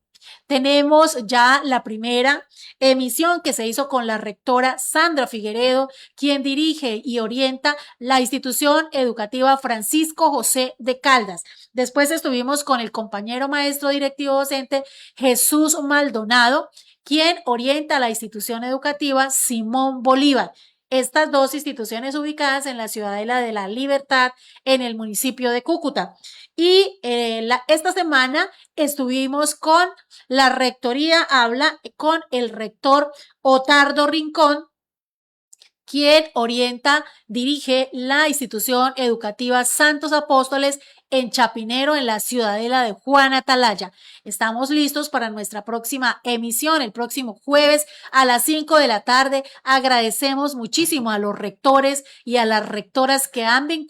Tenemos ya la primera emisión que se hizo con la rectora Sandra Figueredo, quien dirige y orienta la institución educativa Francisco José de Caldas. Después estuvimos con el compañero maestro directivo docente Jesús Maldonado, quien orienta la institución educativa Simón Bolívar. Estas dos instituciones ubicadas en la Ciudadela de la Libertad, en el municipio de Cúcuta. Y esta semana estuvimos con la Rectoría Habla, con el rector Otardo Rincón, quien dirige la institución educativa Santos Apóstoles en Chapinero, en la Ciudadela de Juan Atalaya. Estamos listos para nuestra próxima emisión, el próximo jueves a las 5 de la tarde. Agradecemos muchísimo a los rectores y a las rectoras que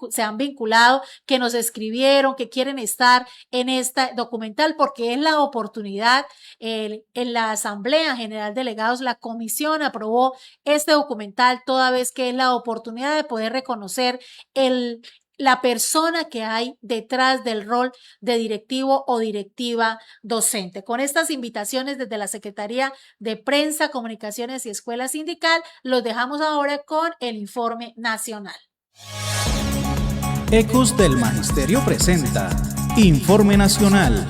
se han vinculado, que nos escribieron, que quieren estar en esta documental, porque es la oportunidad. En la Asamblea General de Delegados, la comisión aprobó este documental, toda vez que es la oportunidad de poder reconocer la persona que hay detrás del rol de directivo o directiva docente. Con estas invitaciones desde la Secretaría de Prensa, Comunicaciones y Escuela Sindical, los dejamos ahora con el informe nacional. Ecos del Magisterio presenta Informe Nacional.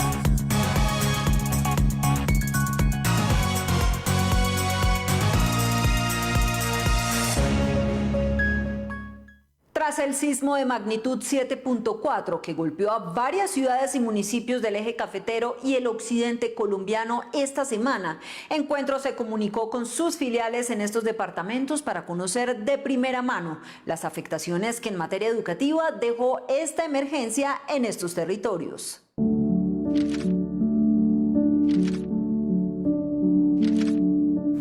Tras el sismo de magnitud 7.4 que golpeó a varias ciudades y municipios del eje cafetero y el occidente colombiano esta semana, Encuentro se comunicó con sus filiales en estos departamentos para conocer de primera mano las afectaciones que en materia educativa dejó esta emergencia en estos territorios.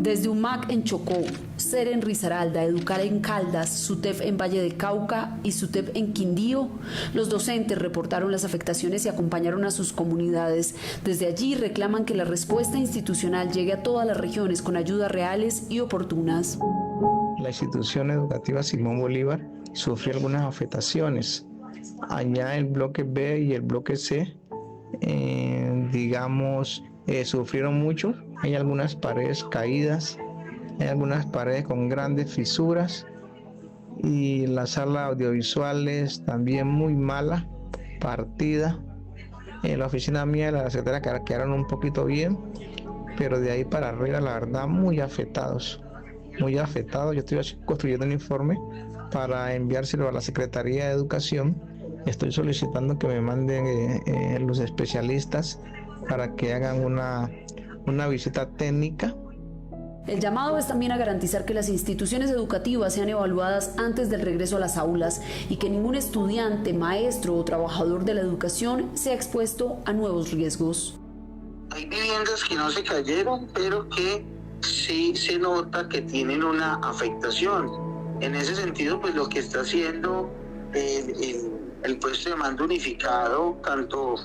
Desde UMAC en Chocó, SER en Risaralda, Educar en Caldas, SUTEF en Valle del Cauca y SUTEF en Quindío, los docentes reportaron las afectaciones y acompañaron a sus comunidades. Desde allí reclaman que la respuesta institucional llegue a todas las regiones con ayudas reales y oportunas. La institución educativa Simón Bolívar sufrió algunas afectaciones. Allá el bloque B y el bloque C, sufrieron mucho. Hay algunas paredes caídas, hay algunas paredes con grandes fisuras y la sala audiovisual es también muy mala, partida. En la oficina mía y la secretaria quedaron un poquito bien, pero de ahí para arriba la verdad muy afectados. Yo estoy construyendo un informe para enviárselo a la Secretaría de Educación. Estoy solicitando que me manden los especialistas para que hagan una visita técnica. El llamado es también a garantizar que las instituciones educativas sean evaluadas antes del regreso a las aulas y que ningún estudiante, maestro o trabajador de la educación sea expuesto a nuevos riesgos. Hay viviendas que no se cayeron, pero que sí se nota que tienen una afectación. En ese sentido, pues lo que está haciendo el puesto de mando unificado, tanto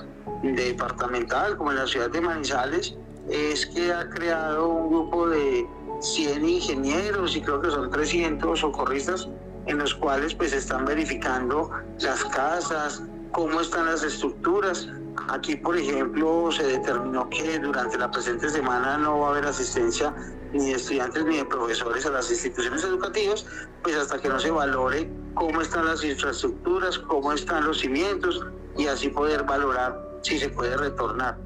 departamental como en la ciudad de Manizales, es que ha creado un grupo de 100 ingenieros y creo que son 300 socorristas en los cuales pues están verificando las casas, cómo están las estructuras. Aquí, por ejemplo, se determinó que durante la presente semana no va a haber asistencia ni de estudiantes ni de profesores a las instituciones educativas, pues hasta que no se valore cómo están las infraestructuras, cómo están los cimientos, y así poder valorar si se puede retornar.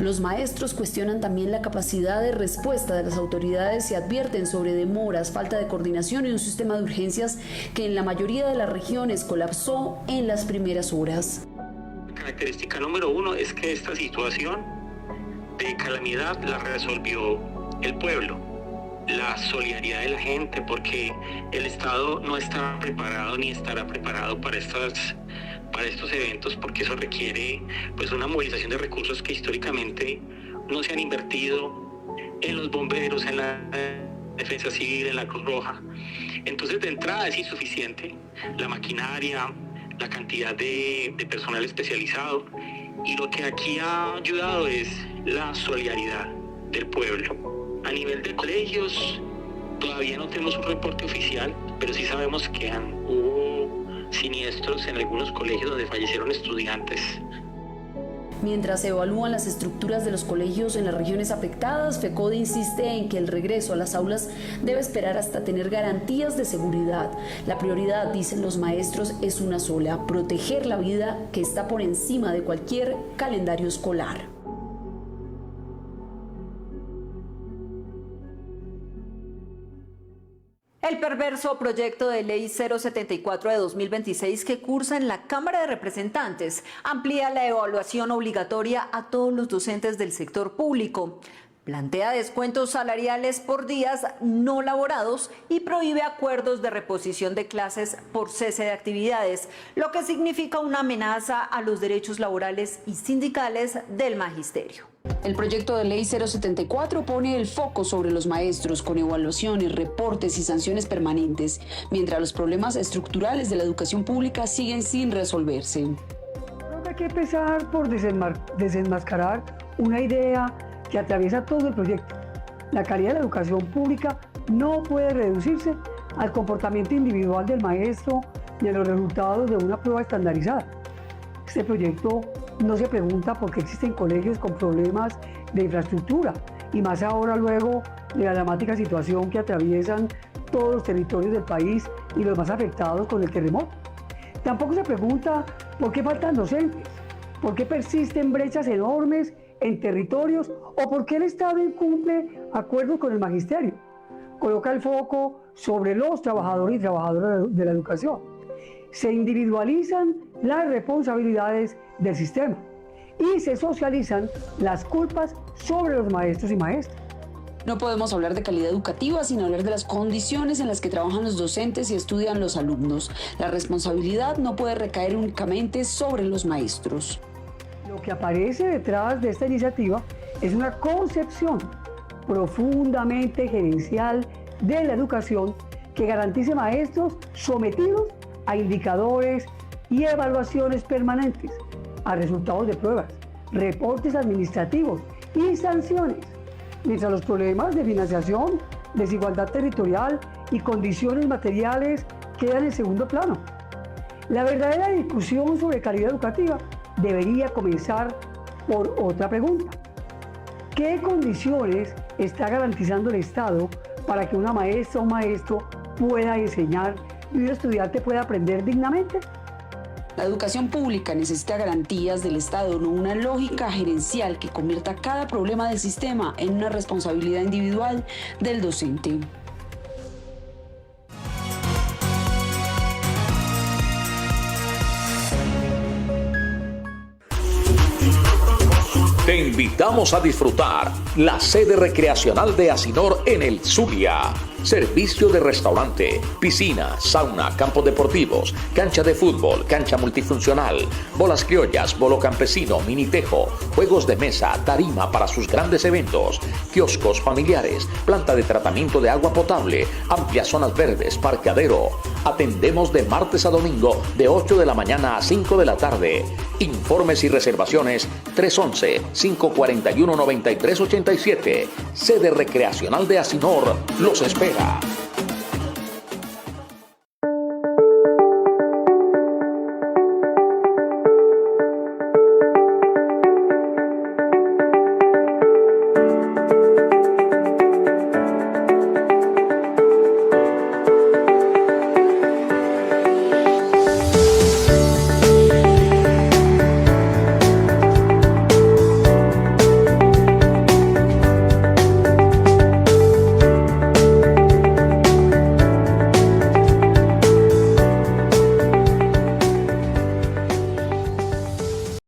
Los maestros cuestionan también la capacidad de respuesta de las autoridades y advierten sobre demoras, falta de coordinación y un sistema de urgencias que en la mayoría de las regiones colapsó en las primeras horas. Característica número 1 es que esta situación de calamidad la resolvió el pueblo, la solidaridad de la gente, porque el Estado no estaba preparado ni estará preparado para estos eventos, porque eso requiere pues una movilización de recursos que históricamente no se han invertido en los bomberos, en la defensa civil, en la Cruz Roja. Entonces, de entrada es insuficiente la maquinaria, la cantidad de personal especializado, y lo que aquí ha ayudado es la solidaridad del pueblo. A nivel de colegios, todavía no tenemos un reporte oficial, pero sí sabemos que hubo siniestros en algunos colegios donde fallecieron estudiantes. Mientras se evalúan las estructuras de los colegios en las regiones afectadas, FECODE insiste en que el regreso a las aulas debe esperar hasta tener garantías de seguridad. La prioridad, dicen los maestros, es una sola: proteger la vida, que está por encima de cualquier calendario escolar. El perverso proyecto de ley 074 de 2026 que cursa en la Cámara de Representantes amplía la evaluación obligatoria a todos los docentes del sector público, plantea descuentos salariales por días no laborados y prohíbe acuerdos de reposición de clases por cese de actividades, lo que significa una amenaza a los derechos laborales y sindicales del magisterio. El proyecto de ley 074 pone el foco sobre los maestros con evaluaciones, reportes y sanciones permanentes, mientras los problemas estructurales de la educación pública siguen sin resolverse. Creo que hay que empezar por desenmascarar una idea que atraviesa todo el proyecto. La calidad de la educación pública no puede reducirse al comportamiento individual del maestro ni a los resultados de una prueba estandarizada. Este proyecto no se pregunta por qué existen colegios con problemas de infraestructura, y más ahora luego de la dramática situación que atraviesan todos los territorios del país y los más afectados con el terremoto. Tampoco se pregunta por qué faltan docentes, por qué persisten brechas enormes en territorios o por qué el Estado incumple acuerdos con el magisterio. Coloca el foco sobre los trabajadores y trabajadoras de la educación. Se individualizan las responsabilidades del sistema y se socializan las culpas sobre los maestros y maestras. No podemos hablar de calidad educativa sin hablar de las condiciones en las que trabajan los docentes y estudian los alumnos. La responsabilidad no puede recaer únicamente sobre los maestros. Lo que aparece detrás de esta iniciativa es una concepción profundamente gerencial de la educación que garantice maestros sometidos a indicadores y evaluaciones permanentes, a resultados de pruebas, reportes administrativos y sanciones, mientras los problemas de financiación, desigualdad territorial y condiciones materiales quedan en segundo plano. La verdadera discusión sobre calidad educativa debería comenzar por otra pregunta: ¿qué condiciones está garantizando el Estado para que una maestra o un maestro pueda enseñar y un estudiante pueda aprender dignamente? La educación pública necesita garantías del Estado, no una lógica gerencial que convierta cada problema del sistema en una responsabilidad individual del docente. Te invitamos a disfrutar la sede recreacional de Asinor en el Zulia. Servicio de restaurante, piscina, sauna, campos deportivos, cancha de fútbol, cancha multifuncional, bolas criollas, bolo campesino, minitejo, juegos de mesa, tarima para sus grandes eventos, kioscos familiares, planta de tratamiento de agua potable, amplias zonas verdes, parqueadero. Atendemos de martes a domingo de 8 de la mañana a 5 de la tarde. Informes y reservaciones 311-541-9387. Sede recreacional de Asinor los espera.